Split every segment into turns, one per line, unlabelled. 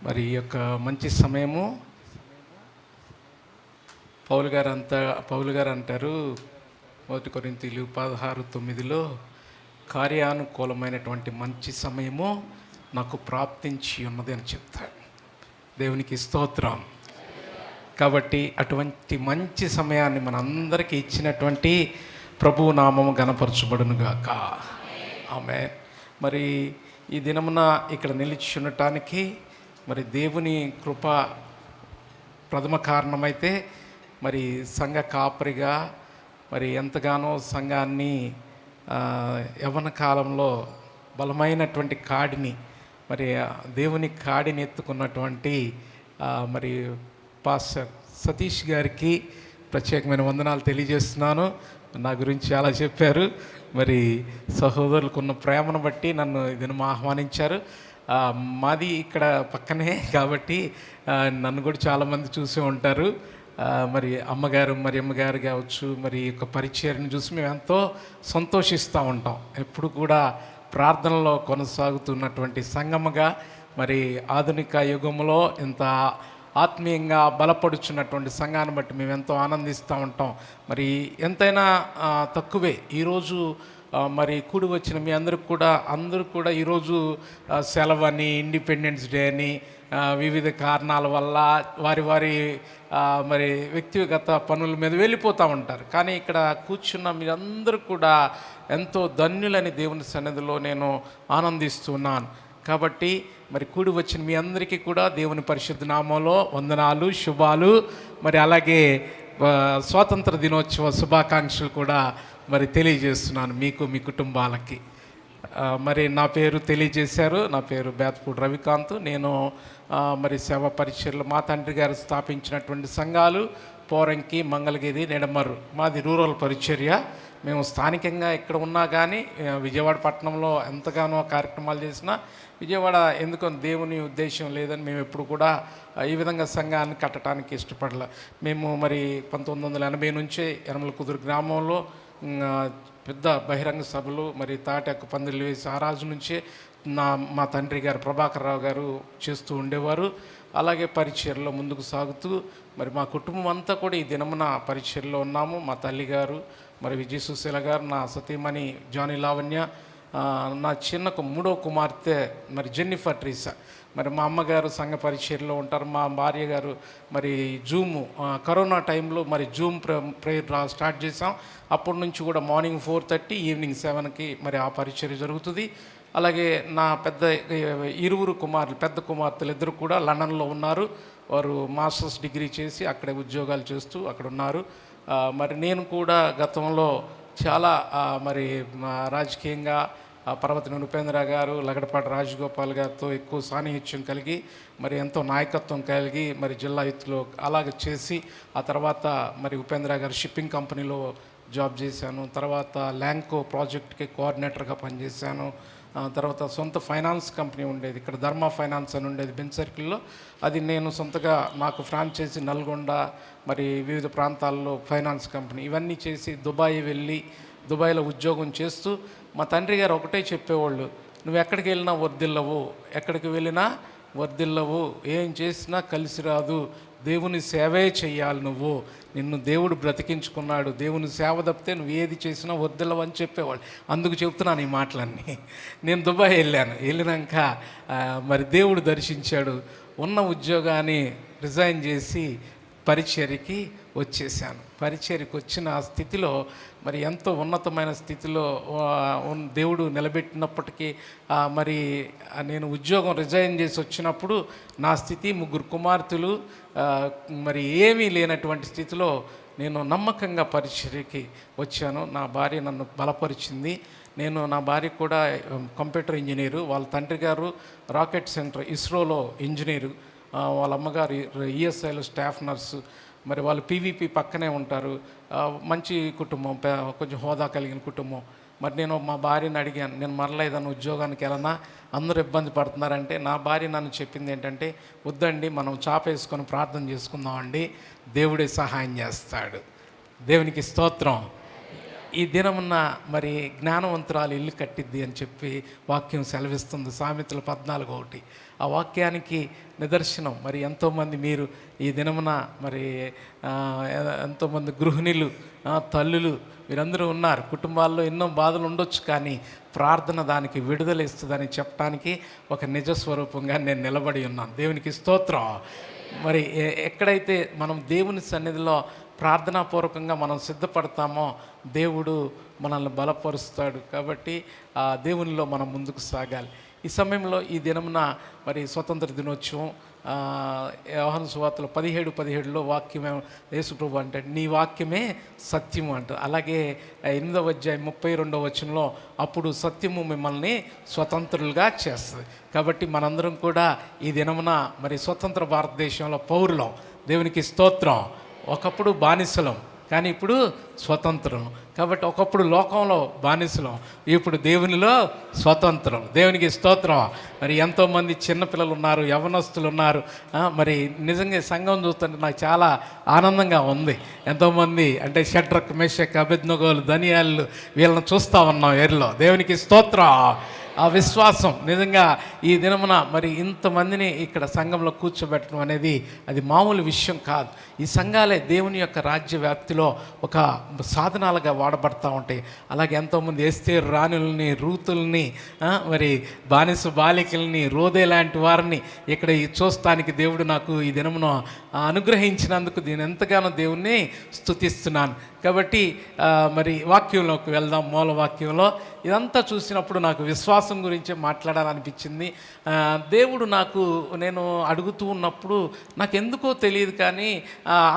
మరి ఈ యొక్క మంచి సమయము పౌలు గారు అంటారు 1 కొరింథీయులు 16:9 కార్యానుకూలమైనటువంటి మంచి సమయము నాకు ప్రాప్తించి ఉన్నది అని చెప్తాడు. దేవునికి స్తోత్రం. కాబట్టి అటువంటి మంచి సమయాన్ని మనందరికీ ఇచ్చినటువంటి ప్రభువు నామము ఘనపరచబడునుగాక. ఆమేన్. మరి ఈ దినమున ఇక్కడ నిలిచి ఉండటానికి మరి దేవుని కృప ప్రథమ కారణమైతే, మరి సంఘ కాపరిగా మరి ఎంతగానో సంఘాన్ని యవ్వన కాలంలో బలమైనటువంటి కాడిని, మరి దేవుని కాడిని ఎత్తుకున్నటువంటి మరి పాస్టర్ సతీష్ గారికి ప్రత్యేకమైన వందనాలు తెలియజేస్తున్నాను. నా గురించి చాలా చెప్పారు. మరి సహోదరులకు ఉన్న ప్రేమను బట్టి నన్ను ఇది ఆహ్వానించారు. మాది ఇక్కడ పక్కనే కాబట్టి నన్ను కూడా చాలామంది చూసి ఉంటారు. మరి అమ్మగారు అమ్మగారు కావచ్చు, మరి యొక్క పరిచయాన్ని చూసి మేము ఎంతో సంతోషిస్తూ ఉంటాం. ఎప్పుడు కూడా ప్రార్థనలో కొనసాగుతున్నటువంటి సంఘముగా, మరి ఆధునిక యుగంలో ఇంత ఆత్మీయంగా బలపడుచున్నటువంటి సంఘాన్ని బట్టి మేము ఎంతో ఆనందిస్తూ ఉంటాం. మరి ఎంతైనా తక్కువే. ఈరోజు మరి కూడి వచ్చిన మీ అందరూ కూడా ఈరోజు సెలవు అని, ఇండిపెండెన్స్ డే అని, వివిధ కారణాల వల్ల వారి మరి వ్యక్తిగత పనుల మీద వెళ్ళిపోతూ ఉంటారు. కానీ ఇక్కడ కూర్చున్న మీరందరూ కూడా ఎంతో ధన్యులని దేవుని సన్నిధిలో నేను ఆనందిస్తున్నాను. కాబట్టి మరి కూడి వచ్చిన మీ అందరికీ కూడా దేవుని పరిశుద్ధ నామంలో వందనాలు, శుభాలు. మరి అలాగే స్వాతంత్ర దినోత్సవ శుభాకాంక్షలు కూడా మరి తెలియజేస్తున్నాను మీకు, మీ కుటుంబాలకి. మరి నా పేరు తెలియజేశారు. నా పేరు బేతపూడి రవికాంత్. నేను మరి సేవా పరిచర్లు మా తండ్రి గారు స్థాపించినటువంటి సంఘాలు పోరంకి, మంగళగిరి, నెడమర్రు. మాది రూరల్ పరిచర్య. మేము స్థానికంగా ఇక్కడ ఉన్నా కానీ విజయవాడ పట్టణంలో ఎంతగానో కార్యక్రమాలు చేసినా విజయవాడ ఎందుకో దేవుని ఉద్దేశం లేదని మేము ఎప్పుడు కూడా ఈ విధంగా సంఘాన్ని కట్టడానికి ఇష్టపడలే. మేము మరి 1980 నుంచే యనమలకుదురు గ్రామంలో పెద్ద బహిరంగ సభలు, మరి తాటాకు పందిళ్ళు వేసి ఆ రాజు నుంచే మా తండ్రి గారు ప్రభాకర్ రావు గారు చేస్తూ ఉండేవారు. అలాగే పరిచర్లో ముందుకు సాగుతూ మరి మా కుటుంబం అంతా కూడా ఈ దినమున పరిచర్లో ఉన్నాము. మా తల్లి గారు, మరి విజయ సుశీల గారు, నా సతీమణి జానీ లావణ్య, నా చిన్న 3వ కుమార్తె మరి జెన్నిఫర్ ట్రీసా. మరి మా అమ్మగారు సంఘ పరిచర్లో ఉంటారు. మా భార్య గారు మరి కరోనా టైంలో మరి జూమ్ ప్రేయర్ స్టార్ట్ చేసాం. అప్పటి నుంచి కూడా మార్నింగ్ 4:30, ఈవినింగ్ 7కి మరి ఆ పరిచర్య జరుగుతుంది. అలాగే నా పెద్ద కుమార్తెలు ఇద్దరు కూడా లండన్లో ఉన్నారు. వారు మాస్టర్స్ డిగ్రీ చేసి అక్కడే ఉద్యోగాలు చేస్తూ అక్కడ ఉన్నారు. మరి నేను కూడా గతంలో చాలా మరి రాజకీయంగా పర్వతనేని ఉపేంద్ర గారు, లగడపాటి రాజగోపాల్ గారితో ఎక్కువ సాన్నిహిత్యం కలిగి, మరి ఎంతో నాయకత్వం కలిగి మరి జిల్లా ఎత్తులో అలాగే చేసి, ఆ తర్వాత మరి ఉపేంద్ర గారు షిప్పింగ్ కంపెనీలో జాబ్ చేశాను. తర్వాత ల్యాంకో ప్రాజెక్ట్కి కోఆర్డినేటర్గా పనిచేశాను. తర్వాత సొంత ఫైనాన్స్ కంపెనీ ఉండేది, ఇక్కడ ధర్మ ఫైనాన్స్ అని ఉండేది బెంచ్ సర్కిల్లో. అది నేను సొంతగా నాకు ఫ్రాంచైజీ నల్గొండ, మరి వివిధ ప్రాంతాల్లో ఫైనాన్స్ కంపెనీ ఇవన్నీ చేసి దుబాయ్ వెళ్ళి దుబాయ్లో ఉద్యోగం చేస్తూ మా తండ్రి గారు ఒకటే చెప్పేవాళ్ళు, నువ్వు ఎక్కడికి వెళ్ళినా వర్ధిల్లవు, ఎక్కడికి వెళ్ళినా వర్ధిల్లవు, ఏం చేసినా కలిసి రాదు, దేవుని సేవే చెయ్యాలి, నిన్ను దేవుడు బ్రతికించుకున్నాడు, దేవుని సేవ తప్పితే నువ్వు ఏది చేసినా వర్ధిల్లవు అని చెప్పేవాళ్ళు. అందుకు చెప్తున్నాను ఈ మాటలన్నీ. నేను దుబాయ్ వెళ్ళినాక మరి దేవుడు దర్శించాడు. ఉన్న ఉద్యోగాన్ని రిజైన్ చేసి పరిచర్యకి వచ్చేసాను. పరిచర్యకి వచ్చిన ఆ స్థితిలో మరి ఎంతో ఉన్నతమైన స్థితిలో దేవుడు నిలబెట్టినప్పటికీ మరి నేను ఉద్యోగం రిజైన్ చేసి వచ్చినప్పుడు నా స్థితి 3 కుమార్తెలు, మరి ఏమీ లేనటువంటి స్థితిలో నేను నమ్మకంగా పరిచర్యకి వచ్చాను. నా భార్య నన్ను బలపరిచింది. నా భార్య కూడా కంప్యూటర్ ఇంజనీరు. వాళ్ళ తండ్రి గారు రాకెట్ సెంటర్ ఇస్రోలో ఇంజనీరు. వాళ్ళ అమ్మగారు ఈఎస్ఐలో స్టాఫ్ నర్సు. మరి వాళ్ళు పీవీపీ పక్కనే ఉంటారు. మంచి కుటుంబం, కొంచెం హోదా కలిగిన కుటుంబం. మరి నేను మా భార్యని అడిగాను, నేను మరలా ఏదైనా ఉద్యోగానికి వెళ్ళనా, అందరూ ఇబ్బంది పడుతున్నారంటే నా భార్య నన్ను చెప్పింది ఏంటంటే, వద్దండి, మనం చాపేసుకొని ప్రార్థన చేసుకుందామండి, దేవుడే సహాయం చేస్తాడు. దేవునికి స్తోత్రం. ఈ దినమున మరి జ్ఞానవంతురాలు ఇల్లు కట్టిద్ది అని చెప్పి వాక్యం సెలవిస్తుంది. సామెతలు 14:1. ఆ వాక్యానికి నిదర్శనం మరి ఎంతోమంది మీరు ఈ దినమున మరి ఎంతోమంది గృహిణులు, తల్లులు మీరందరూ ఉన్నారు. కుటుంబాల్లో ఎన్నో బాధలు ఉండొచ్చు, కానీ ప్రార్థన దానికి విడుదల ఇస్తుందని చెప్పడానికి ఒక నిజ స్వరూపంగా నేను నిలబడి ఉన్నాను. దేవునికి స్తోత్రం. మరి ఎక్కడైతే మనం దేవుని సన్నిధిలో ప్రార్థనాపూర్వకంగా మనం సిద్ధపడతామో దేవుడు మనల్ని బలపరుస్తాడు. కాబట్టి ఆ దేవునిలో మనం ముందుకు సాగాలి. ఈ సమయంలో ఈ దినమున మరి స్వతంత్ర దినోత్సవం, యోహాను సువార్తలో 17:17 వాక్యమే యేసుప్రభు అంటే నీ వాక్యమే సత్యము అంట. అలాగే 8వ అధ్యాయం 32వ వచనంలో అప్పుడు సత్యము మిమ్మల్ని స్వతంత్రులుగా చేస్తుంది. కాబట్టి మనందరం కూడా ఈ దినమున మరి స్వతంత్ర భారతదేశంలో పౌరులం. దేవునికి స్తోత్రం. ఒకప్పుడు బానిసలం, కానీ ఇప్పుడు స్వతంత్రం. కాబట్టి ఒకప్పుడు లోకంలో బానిసలం, ఇప్పుడు దేవునిలో స్వతంత్రం. దేవునికి స్తోత్రం. మరి ఎంతోమంది చిన్నపిల్లలు ఉన్నారు, యవనస్తులు ఉన్నారు. మరి నిజంగా సంఘం చూస్తుంటే నాకు చాలా ఆనందంగా ఉంది. ఎంతోమంది అంటే షడ్రక్, మెషక్, అబేద్నెగోలు, దానియేలు వీళ్ళని చూస్తూ ఉన్నాం ఎర్లో. దేవునికి స్తోత్రం. ఆ విశ్వాసం నిజంగా ఈ దినమున మరి ఇంతమందిని ఇక్కడ సంఘంలో కూర్చోబెట్టడం అనేది అది మామూలు విషయం కాదు. ఈ సంఘాలే దేవుని యొక్క రాజ్య వ్యాప్తిలో ఒక సాధనాలుగా వాడబడతా ఉంటాయి. అలాగే ఎంతోమంది ఎస్తేరు రాణుల్ని, రూతుల్ని, మరి బానిస బాలికల్ని, రోదే లాంటి వారిని ఇక్కడ చూస్తానికి దేవుడు నాకు ఈ దినమున అనుగ్రహించినందుకు నేను ఎంతగానో దేవుణ్ణి స్తుతిస్తున్నాను. కాబట్టి మరి వాక్యంలోకి వెళ్దాం. మూల వాక్యంలో ఇదంతా చూసినప్పుడు నాకు విశ్వాసం గురించి మాట్లాడాలనిపించింది. దేవుడు నేను అడుగుతూ ఉన్నప్పుడు నాకు ఎందుకో తెలియదు, కానీ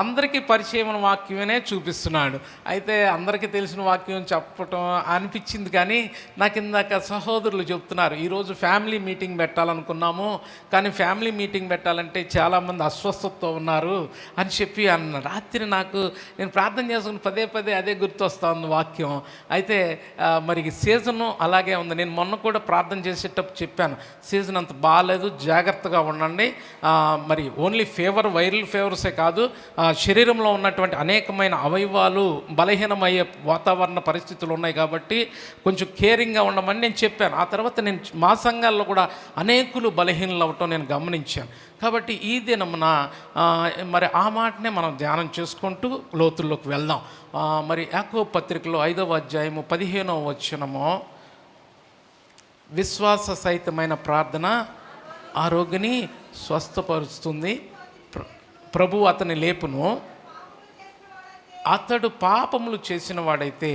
అందరికీ పరిచయమైన వాక్యమే చూపిస్తున్నాడు. అయితే అందరికీ తెలిసిన వాక్యం చెప్పటం అనిపించింది, కానీ నాకు ఇందాక సహోదరులు చెప్తున్నారు ఈరోజు ఫ్యామిలీ మీటింగ్ పెట్టాలనుకున్నాము, కానీ ఫ్యామిలీ మీటింగ్ పెట్టాలంటే చాలామంది అస్వస్థతతో ఉన్నారు అని చెప్పి అన్న. రాత్రి నేను ప్రార్థన చేసుకుని పదే అదే గుర్తొస్తుంది వాక్యం. అయితే మరి సీజను అలాగే ఉంది. నేను మొన్న కూడా ప్రార్థన చేసేటప్పుడు చెప్పాను, సీజన్ అంత బాగాలేదు, జాగ్రత్తగా ఉండండి. మరి ఓన్లీ వైరల్ ఫీవర్సే కాదు, శరీరంలో ఉన్నటువంటి అనేకమైన అవయవాలు బలహీనమయ్యే వాతావరణ పరిస్థితులు ఉన్నాయి, కాబట్టి కొంచెం కేరింగ్గా ఉండమని నేను చెప్పాను. ఆ తర్వాత నేను మా సంఘాల్లో కూడా అనేకులు బలహీనలు అవ్వటం నేను గమనించాను. కాబట్టి ఈ దినమున మరి ఆ మాటనే మనం ధ్యానం చేసుకుంటూ లోతుల్లోకి వెళ్దాం. మరి యాకోబు పత్రికలో 5వ అధ్యాయము 15వ వచనము, విశ్వాస సహితమైన ప్రార్థన ఆ రోగిని స్వస్థపరుస్తుంది, ప్రభు అతని లేపును, అతడు పాపములు చేసిన వాడైతే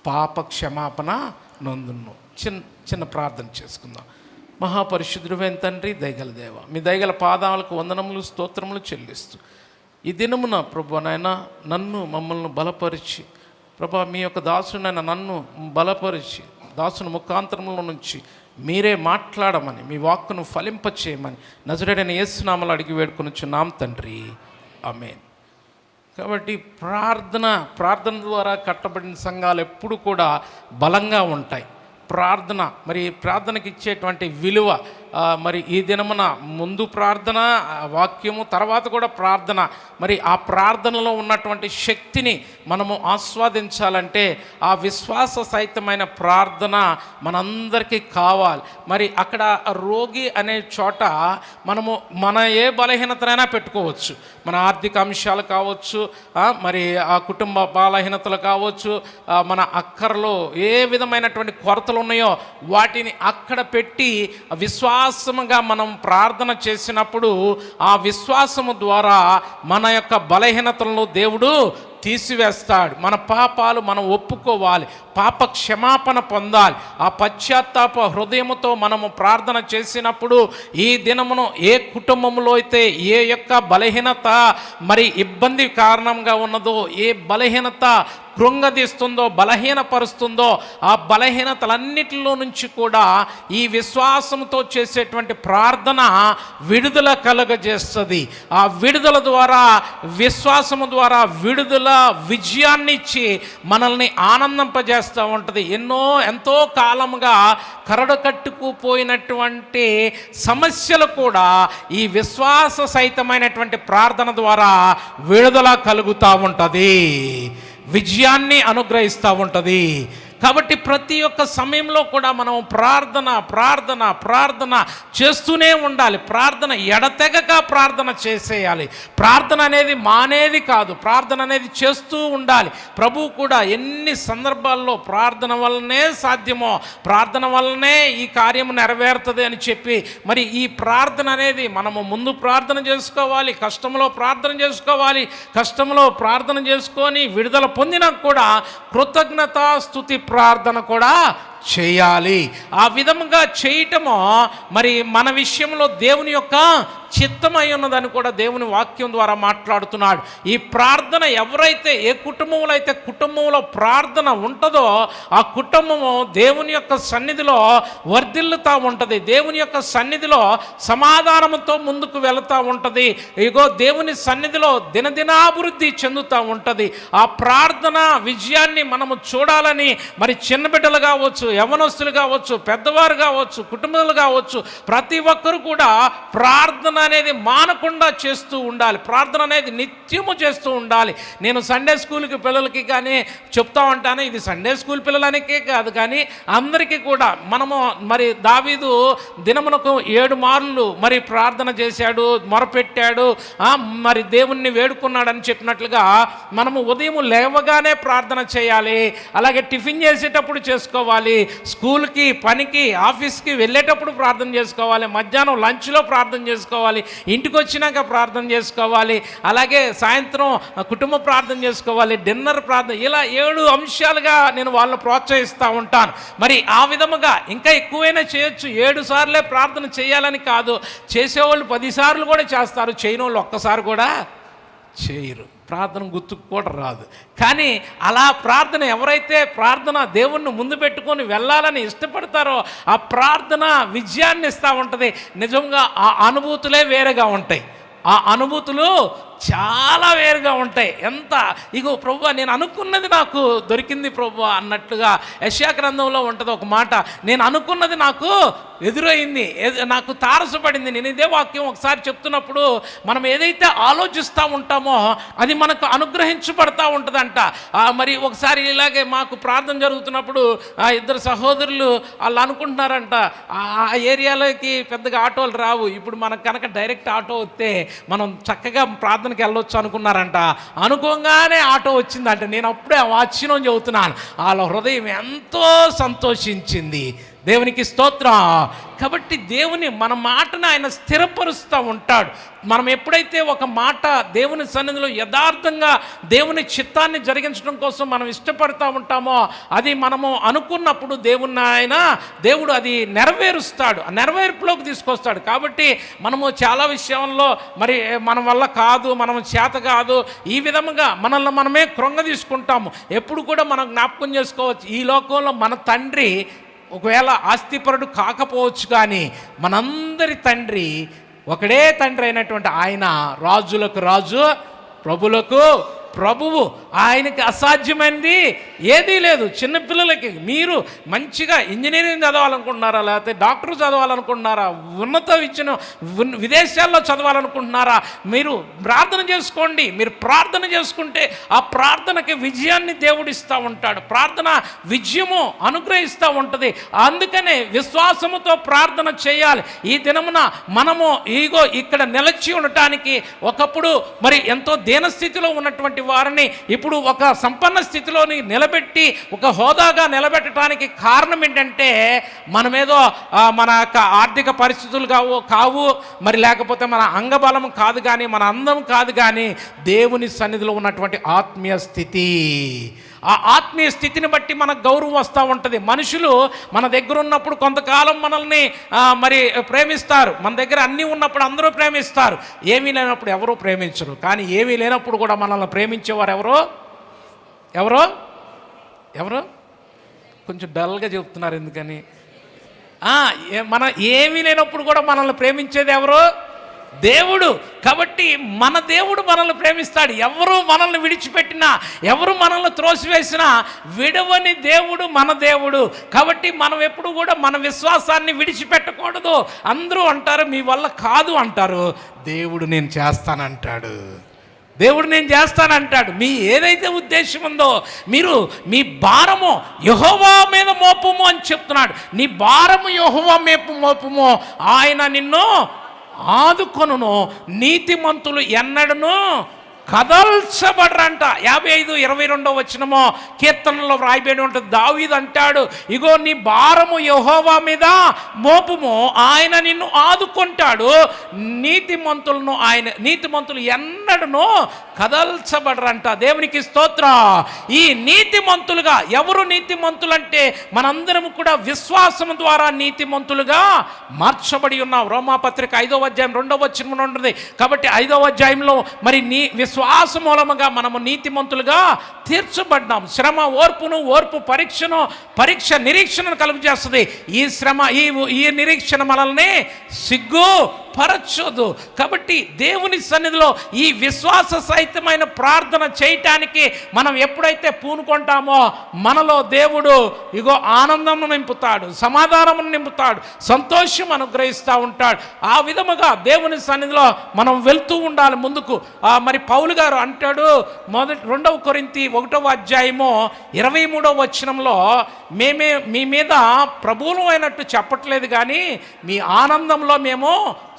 పాప క్షమాపణ నొందును. చిన్న ప్రార్థన చేసుకుందాం. మహాపరిశుద్ధుడైన తండ్రి, దయగల దేవ, మీ దయగల పాదాలకు వందనములు, స్తోత్రములు చెల్లిస్తూ ఈ దినమున ప్రభు నాయన మమ్మల్ని బలపరిచి, ప్రభా మీ యొక్క దాసునైనా నన్ను బలపరిచి దాసుని ముఖాంతరంలో నుంచి మీరే మాట్లాడమని, మీ వాక్కును ఫలింపచేయమని నజరేయుడైన యేసు నామములో అడిగి వేడుకొనుచున్నాం తండ్రి, ఆమేన్. కాబట్టి ప్రార్థన ద్వారా కట్టబడిన సంఘాలు ఎప్పుడు కూడా బలంగా ఉంటాయి. మరి ప్రార్థనకి ఇచ్చేటువంటి విలువ, మరి ఈ దినమున ముందు ప్రార్థన, వాక్యము, తర్వాత కూడా ప్రార్థన. మరి ఆ ప్రార్థనలో ఉన్నటువంటి శక్తిని మనము ఆస్వాదించాలంటే ఆ విశ్వాస సహితమైన ప్రార్థన మనందరికీ కావాలి. మరి అక్కడ రోగి అనే చోట మనము ఏ బలహీనతనైనా పెట్టుకోవచ్చు. మన ఆర్థిక అంశాలు కావచ్చు, మరి ఆ కుటుంబ బలహీనతలు కావచ్చు, మన అక్కర్లో ఏ విధమైనటువంటి కొరతలు ఉన్నాయో వాటిని అక్కడ పెట్టి విశ్వాసముగా మనం ప్రార్థన చేసినప్పుడు ఆ విశ్వాసము ద్వారా మన యొక్క బలహీనతలను దేవుడు తీసివేస్తాడు. మన పాపాలు మనం ఒప్పుకోవాలి, పాప క్షమాపణ పొందాలి. ఆ పశ్చాత్తాప హృదయముతో మనము ప్రార్థన చేసినప్పుడు ఈ దినమును ఏ కుటుంబంలో అయితే ఏ యొక్క బలహీనత మరి ఇబ్బంది కారణంగా ఉన్నదో, ఏ బలహీనత కృంగదీస్తుందో, బలహీనపరుస్తుందో, ఆ బలహీనతలన్నిటిలో నుంచి కూడా ఈ విశ్వాసంతో చేసేటువంటి ప్రార్థన విడుదల కలుగజేస్తుంది. ఆ విడుదల ద్వారా, విశ్వాసము ద్వారా విడుదల, విజయాన్ని ఇచ్చి మనల్ని ఆనందింపజేస్తూ ఉంటుంది. ఎంతో కాలముగా కరడు కట్టుకుపోయినటువంటి సమస్యలు కూడా ఈ విశ్వాస సహితమైనటువంటి ప్రార్థన ద్వారా విడుదల కలుగుతూ ఉంటుంది. విజయాన్ని అనుగ్రహిస్తూ ఉంటుంది. కాబట్టి ప్రతి ఒక్క సమయంలో కూడా మనం ప్రార్థన ప్రార్థన ప్రార్థన చేస్తూనే ఉండాలి. ప్రార్థన ఎడతెగక ప్రార్థన చేసేయాలి. ప్రార్థన అనేది మానేది కాదు, ప్రార్థన అనేది చేస్తూ ఉండాలి. ప్రభువు కూడా ఎన్ని సందర్భాల్లో ప్రార్థన వల్లనే సాధ్యమో, ప్రార్థన వల్లనే ఈ కార్యము నెరవేరుతుంది అని చెప్పి, మరి ఈ ప్రార్థన అనేది మనము ముందు ప్రార్థన చేసుకోవాలి, కష్టంలో ప్రార్థన చేసుకోవాలి, కష్టంలో ప్రార్థన చేసుకొని విడుదల పొందినా కూడా కృతజ్ఞతా స్తుతి ప్రార్థన కూడా చేయాలి. ఆ విధముగా చేయటము మరి మన విషయంలో దేవుని యొక్క చిత్తమై ఉన్నదని కూడా దేవుని వాక్యం ద్వారా మాట్లాడుతున్నాడు. ఈ ప్రార్థన ఎవరైతే, ఏ కుటుంబంలో అయితే కుటుంబంలో ప్రార్థన ఉంటుందో ఆ కుటుంబము దేవుని యొక్క సన్నిధిలో వర్ధిల్లుతూ ఉంటుంది, దేవుని యొక్క సన్నిధిలో సమాధానంతో ముందుకు వెళుతూ ఉంటుంది. ఇగో దేవుని సన్నిధిలో దినదినాభివృద్ధి చెందుతూ ఉంటుంది. ఆ ప్రార్థన విజయాన్ని మనము చూడాలని మరి చిన్న బిడ్డలు కావచ్చు, యవనస్తులు కావచ్చు, పెద్దవారు కావచ్చు, కుటుంబాలు కావచ్చు, ప్రతి ఒక్కరు కూడా ప్రార్థన అనేది మానకుండా చేస్తూ ఉండాలి. ప్రార్థన అనేది నిత్యము చేస్తూ ఉండాలి. నేను సండే స్కూల్కి పిల్లలకి కానీ చెప్తా ఉంటాను, ఇది సండే స్కూల్ పిల్లలనికే కాదు కానీ అందరికీ కూడా. మనము మరి దావీదు దినమునకు 7 మార్లు మరి ప్రార్థన చేశాడు, మొరపెట్టాడు, మరి దేవుణ్ణి వేడుకున్నాడని చెప్పినట్లుగా మనము ఉదయం లేవగానే ప్రార్థన చేయాలి. అలాగే టిఫిన్ చేసేటప్పుడు చేసుకోవాలి, స్కూల్కి, పనికి, ఆఫీస్కి వెళ్ళేటప్పుడు ప్రార్థన చేసుకోవాలి, మధ్యాహ్నం లంచ్లో ప్రార్థన చేసుకోవాలి, ఇంటికి వచ్చినాక ప్రార్థన చేసుకోవాలి, అలాగే సాయంత్రం కుటుంబ ప్రార్థన చేసుకోవాలి, డిన్నర్ ప్రార్థన, ఇలా 7 అంశాలుగా నేను వాళ్ళని ప్రోత్సహిస్తూ ఉంటాను. మరి ఆ విధముగా ఇంకా ఎక్కువైనా చేయొచ్చు. 7 సార్లే ప్రార్థన చేయాలని కాదు, చేసేవాళ్ళు 10 సార్లు కూడా చేస్తారు, చేయని వాళ్ళు ఒక్కసారి కూడా చేయరు. ప్రార్థన గుర్తుకు కూడా రాదు. కానీ అలా ప్రార్థన ఎవరైతే ప్రార్థన దేవుణ్ణి ముందు పెట్టుకొని వెళ్ళాలని ఇష్టపడతారో ఆ ప్రార్థన విజయాన్ని ఇస్తూ ఉంటుంది. నిజంగా ఆ అనుభూతులే వేరేగా ఉంటాయి. ఆ అనుభూతులు చాలా వేరుగా ఉంటాయి. ఎంత ఇగో ప్రభువా నేను అనుకున్నది నాకు దొరికింది ప్రభువా అన్నట్లుగా యెషయా గ్రంథంలో ఉంటుంది ఒక మాట, నేను అనుకున్నది నాకు ఎదురైంది, నాకు తారసపడింది. నేను ఇదే వాక్యం ఒకసారి చెప్తున్నప్పుడు మనం ఏదైతే ఆలోచిస్తూ ఉంటామో అది మనకు అనుగ్రహించబడతా ఉంటుందంట. మరి ఒకసారి ఇలాగే మాకు ప్రార్థన జరుగుతున్నప్పుడు 2 సహోదరులు వాళ్ళు అనుకుంటున్నారంట, ఆ ఏరియాలోకి పెద్దగా ఆటోలు రావు, ఇప్పుడు మనకు కనుక డైరెక్ట్ ఆటో వస్తే మనం చక్కగా ప్రార్థనకి వెళ్ళొచ్చు అనుకున్నారంట. అనుకోగానే ఆటో వచ్చిందంట. నేను అప్పుడే వాచ్యం చెబుతున్నాను, వాళ్ళ హృదయం ఎంతో సంతోషించింది. దేవునికి స్తోత్రం. కాబట్టి దేవుని మన మాటను ఆయన స్థిరపరుస్తూ ఉంటాడు. మనం ఎప్పుడైతే ఒక మాట దేవుని సన్నిధిలో యథార్థంగా దేవుని చిత్తాన్ని జరిగించడం కోసం మనం ఇష్టపడతా ఉంటామో అది మనము అనుకున్నప్పుడు దేవుడు అది నెరవేరుస్తాడు, ఆ నెరవేర్పులోకి తీసుకొస్తాడు. కాబట్టి మనము చాలా విషయంలో మరి మన వల్ల కాదు, మనం చేత కాదు, ఈ విధముగా మనల్ని మనమే కృంగ తీసుకుంటాము. ఎప్పుడు కూడా మనం జ్ఞాపకం చేసుకోవచ్చు, ఈ లోకంలో మన తండ్రి ఒకవేళ ఆస్తిపరుడు కాకపోవచ్చు కానీ మనందరి తండ్రి ఒకడే తండ్రి అయినటువంటి ఆయన రాజులకు రాజు, ప్రభులకు ప్రభువు. ఆయనకి అసాధ్యమైనది ఏదీ లేదు. చిన్నపిల్లలకి మీరు మంచిగా ఇంజనీరింగ్ చదవాలనుకుంటున్నారా, లేకపోతే డాక్టర్ చదవాలనుకుంటున్నారా, ఉన్నత విదేశాల్లో చదవాలనుకుంటున్నారా, మీరు ప్రార్థన చేసుకోండి. మీరు ప్రార్థన చేసుకుంటే ఆ ప్రార్థనకి విజయాన్ని దేవుడు ఇస్తూ ఉంటాడు. ప్రార్థన విజయము అనుగ్రహిస్తూ ఉంటుంది. అందుకనే విశ్వాసముతో ప్రార్థన చేయాలి. ఈ దినమున మనము ఇక్కడ నిలిచి ఉండటానికి ఒకప్పుడు మరి ఎంతో దీనస్థితిలో ఉన్నటువంటి వారిని ఇప్పుడు ఒక సంపన్న స్థితిలోని నిలబెట్టి ఒక హోదాగా నిలబెట్టడానికి కారణం ఏంటంటే మనమేదో మన ఆర్థిక పరిస్థితులు కావు, మరి లేకపోతే మన అంగబలం కాదు కానీ, మన అందం కాదు కానీ, దేవుని సన్నిధిలో ఉన్నటువంటి ఆత్మీయ స్థితి. ఆ ఆత్మీయ స్థితిని బట్టి మనకు గౌరవం వస్తూ ఉంటుంది. మనుషులు మన దగ్గర ఉన్నప్పుడు కొంతకాలం మనల్ని మరి ప్రేమిస్తారు. మన దగ్గర అన్నీ ఉన్నప్పుడు అందరూ ప్రేమిస్తారు, ఏమీ లేనప్పుడు ఎవరూ ప్రేమించరు. కానీ ఏమీ లేనప్పుడు కూడా మనల్ని ప్రేమించేవారు ఎవరో కొంచెం డల్గా చెప్తున్నారు ఎందుకని? మన ఏమీ లేనప్పుడు కూడా మనల్ని ప్రేమించేది ఎవరు? దేవుడు. కాబట్టి మన దేవుడు మనల్ని ప్రేమిస్తాడు. ఎవరు మనల్ని విడిచిపెట్టినా, ఎవరు మనల్ని త్రోసివేసినా విడవని దేవుడు మన దేవుడు. కాబట్టి మనం ఎప్పుడు కూడా మన విశ్వాసాన్ని విడిచిపెట్టకూడదు. అందరూ అంటారు మీ వల్ల కాదు అంటారు, దేవుడు నేను చేస్తానంటాడు. దేవుడు నేను చేస్తానంటాడు. మీ ఏదైతే ఉద్దేశం ఉందో మీరు మీ భారము యెహోవా మీద మోపుము అని చెప్తున్నాడు. నీ భారము యెహోవా మీద మోపుము, ఆయన నిన్ను ఆదుకొనును. నీతిమంతులు ఎన్నడను కదల్చబడరంట. 55:22 కీర్తనలో వ్రాయబడి ఉంటుంది. దావీదు అంటాడు, ఇగో నీ భారము యెహోవా మీద మోపుము, ఆయన నిన్ను ఆదుకుంటాడు. నీతిమంతులు ఎన్నడను కదల్చబడరంట. దేవునికి స్తోత్రం. ఈ నీతిమంతులుగా ఎవరు నీతిమంతులు అంటే మనందరం కూడా విశ్వాసం ద్వారా నీతిమంతులుగా మార్చబడి ఉన్నాం. రోమాపత్రిక 5వ అధ్యాయం 2వ వచనం ఉంటుంది. కాబట్టి 5వ అధ్యాయంలో మరి విశ్వాస మూలముగా మనము నీతిమంతులుగా తీర్చబడ్డాం. శ్రమ ఓర్పు పరీక్ష నిరీక్షణను కలుగు చేస్తుంది. ఈ శ్రమ ఈ నిరీక్షణ మనల్ని సిగ్గుపరచదు. కాబట్టి దేవుని సన్నిధిలో ఈ విశ్వాస సహితమైన ప్రార్థన చేయటానికి మనం ఎప్పుడైతే పూనుకుంటామో మనలో దేవుడు ఇగో ఆనందమును నింపుతాడు, సమాధానమును నింపుతాడు, సంతోషం అనుగ్రహిస్తూ ఉంటాడు. ఆ విధముగా దేవుని సన్నిధిలో మనం వెళ్తూ ఉండాలి ముందుకు. మరి పౌలు గారు అంటాడు 2వ కొరింథీ 1వ అధ్యాయము 23వ వచనంలో, మేమే మీ మీద ప్రభువులం అయినట్టు చెప్పట్లేదు కానీ మీ ఆనందంలో మేము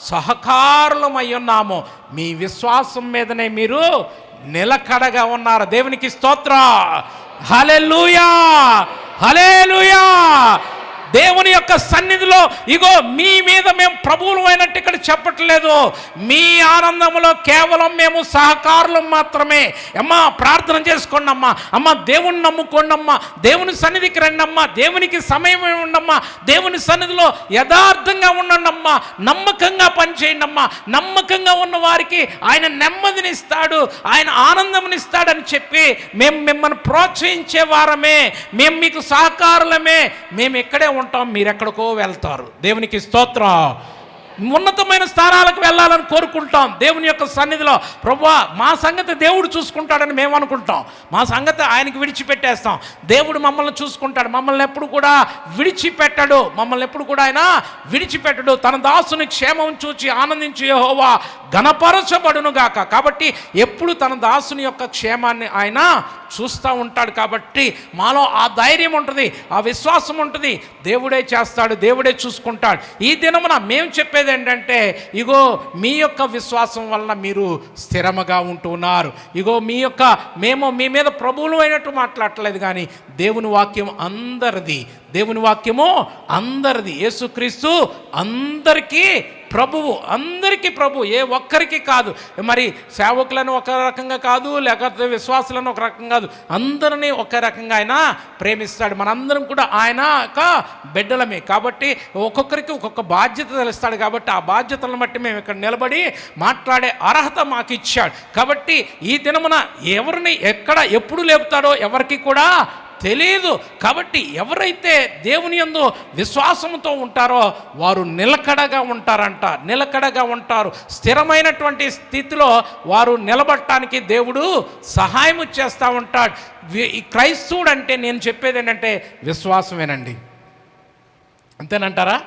సహకారులమై ఉన్నాము, మీ విశ్వాసం మీదనే మీరు నిలకడగా ఉన్నారు. దేవునికి స్తోత్రం. హల్లెలూయా, హల్లెలూయా. దేవుని యొక్క సన్నిధిలో ఇగో మీ మీద మేము ప్రభువులు అయినట్టు ఇక్కడ చెప్పట్లేదు. మీ ఆనందంలో కేవలం మేము సహకారులు మాత్రమే. అమ్మా ప్రార్థన చేసుకోండి అమ్మా, అమ్మ దేవుని నమ్ముకోండి అమ్మా, దేవుని సన్నిధికి రండి అమ్మా, దేవునికి సమయం ఉండమ్మా, దేవుని సన్నిధిలో యథార్థంగా ఉండండి అమ్మా, నమ్మకంగా పనిచేయండి అమ్మా. నమ్మకంగా ఉన్న వారికి ఆయన నెమ్మదినిస్తాడు, ఆయన ఆనందమునిస్తాడని చెప్పి మేము మిమ్మల్ని ప్రోత్సహించే వారమే, మేము మీకు సహకారులమే, మేము ఇక్కడే ఉంటాం, మీరెక్కడికో వెళ్తారు. దేవునికి స్తోత్రం. ఉన్నతమైన స్థానాలకు వెళ్ళాలని కోరుకుంటాం. దేవుని యొక్క సన్నిధిలో ప్రభువా మా సంగతి దేవుడు చూసుకుంటాడని మేము అనుకుంటాం. మా సంగతి ఆయనకి విడిచిపెట్టేస్తాం. దేవుడు మమ్మల్ని చూసుకుంటాడు, మమ్మల్ని ఎప్పుడు కూడా విడిచిపెట్టడు, ఆయన విడిచిపెట్టడు. తన దాసుని క్షేమం చూచి ఆనందించి యెహోవా ఘనపరచబడును గాక. కాబట్టి ఎప్పుడు తన దాసుని యొక్క క్షేమాన్ని ఆయన చూస్తూ ఉంటాడు. కాబట్టి మాలో ఆ ధైర్యం ఉంటుంది, ఆ విశ్వాసం ఉంటుంది. దేవుడే చేస్తాడు, దేవుడే చూసుకుంటాడు. ఈ దినమున మేము చెప్పేది ఏంటంటే ఇగో మీ యొక్క విశ్వాసం వలన మీరు స్థిరముగా ఉంటున్నారు. ఇగో మేము మీ మీద ప్రభువులు అయినట్టు మాట్లాడట్లేదు కానీ దేవుని వాక్యం అందరిది, దేవుని వాక్యము అందరిది. యేసుక్రీస్తు అందరికీ ప్రభువు, అందరికీ ప్రభు, ఏ ఒక్కరికి కాదు. మరి సేవకులను ఒక రకంగా కాదు, లేకపోతే విశ్వాసులను ఒక రకంగా కాదు, అందరినీ ఒక రకంగా ఆయన ప్రేమిస్తాడు. మనందరం కూడా ఆయన యొక్క బిడ్డలమే. కాబట్టి ఒక్కొక్కరికి ఒక్కొక్క బాధ్యత తెలుస్తాడు. కాబట్టి ఆ బాధ్యతలను బట్టి మేము ఇక్కడ నిలబడి మాట్లాడే అర్హత మాకు ఇచ్చాడు. కాబట్టి ఈ దినమున ఎవరిని ఎక్కడ ఎప్పుడు లేపుతాడో ఎవరికి కూడా తెలియదు. కాబట్టి ఎవరైతే దేవుని యందు విశ్వాసంతో ఉంటారో వారు నిలకడగా ఉంటారు. స్థిరమైనటువంటి స్థితిలో వారు నిలబడటానికి దేవుడు సహాయం చేస్తూ ఉంటాడు. ఈ క్రైస్తవుడు అంటే నేను చెప్పేది ఏంటంటే విశ్వాసమేనండి. అంతేనంటారా?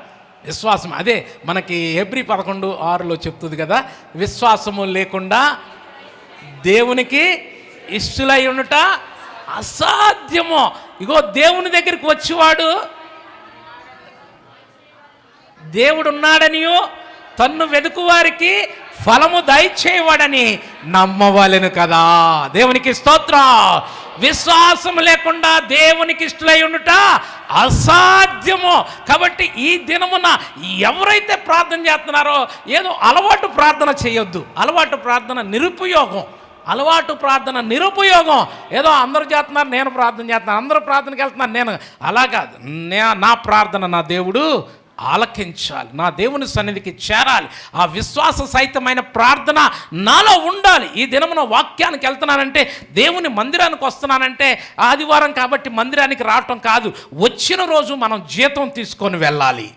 విశ్వాసం. అదే మనకి హెబ్రీ 11:6 చెప్తుంది కదా, విశ్వాసము లేకుండా దేవునికి ఇష్టలై ఉండుట అసాధ్యమో. ఇగో దేవుని దగ్గరికి వచ్చేవాడు దేవుడున్నాడనియో తన్ను వెదుకువారికి ఫలము దయచేయవాడని నమ్మవలెను కదా. దేవునికి స్తోత్రం. విశ్వాసం లేకుండా దేవునికి ఇష్టలై ఉండుట అసాధ్యము. కాబట్టి ఈ దినమున ఎవరైతే ప్రార్థన చేస్తున్నారో ఏదో అలవాటు ప్రార్థన చేయొద్దు. అలవాటు ప్రార్థన నిరుపయోగం. ఏదో అందరూ చేస్తున్నారు, నేను ప్రార్థన చేస్తున్నాను, అందరూ ప్రార్థనకి వెళ్తున్నాను, నేను అలా కాదు. నా ప్రార్థన నా దేవుడు ఆలకించాలి, నా దేవుని సన్నిధికి చేరాలి. ఆ విశ్వాస సహితమైన ప్రార్థన నాలో ఉండాలి. ఈ దినమున వాక్యానికి వెళ్తున్నానంటే, దేవుని మందిరానికి వస్తున్నానంటే ఆదివారం కాబట్టి మందిరానికి రావటం కాదు, వచ్చిన రోజు మనం జీతం తీసుకొని వెళ్ళాలి.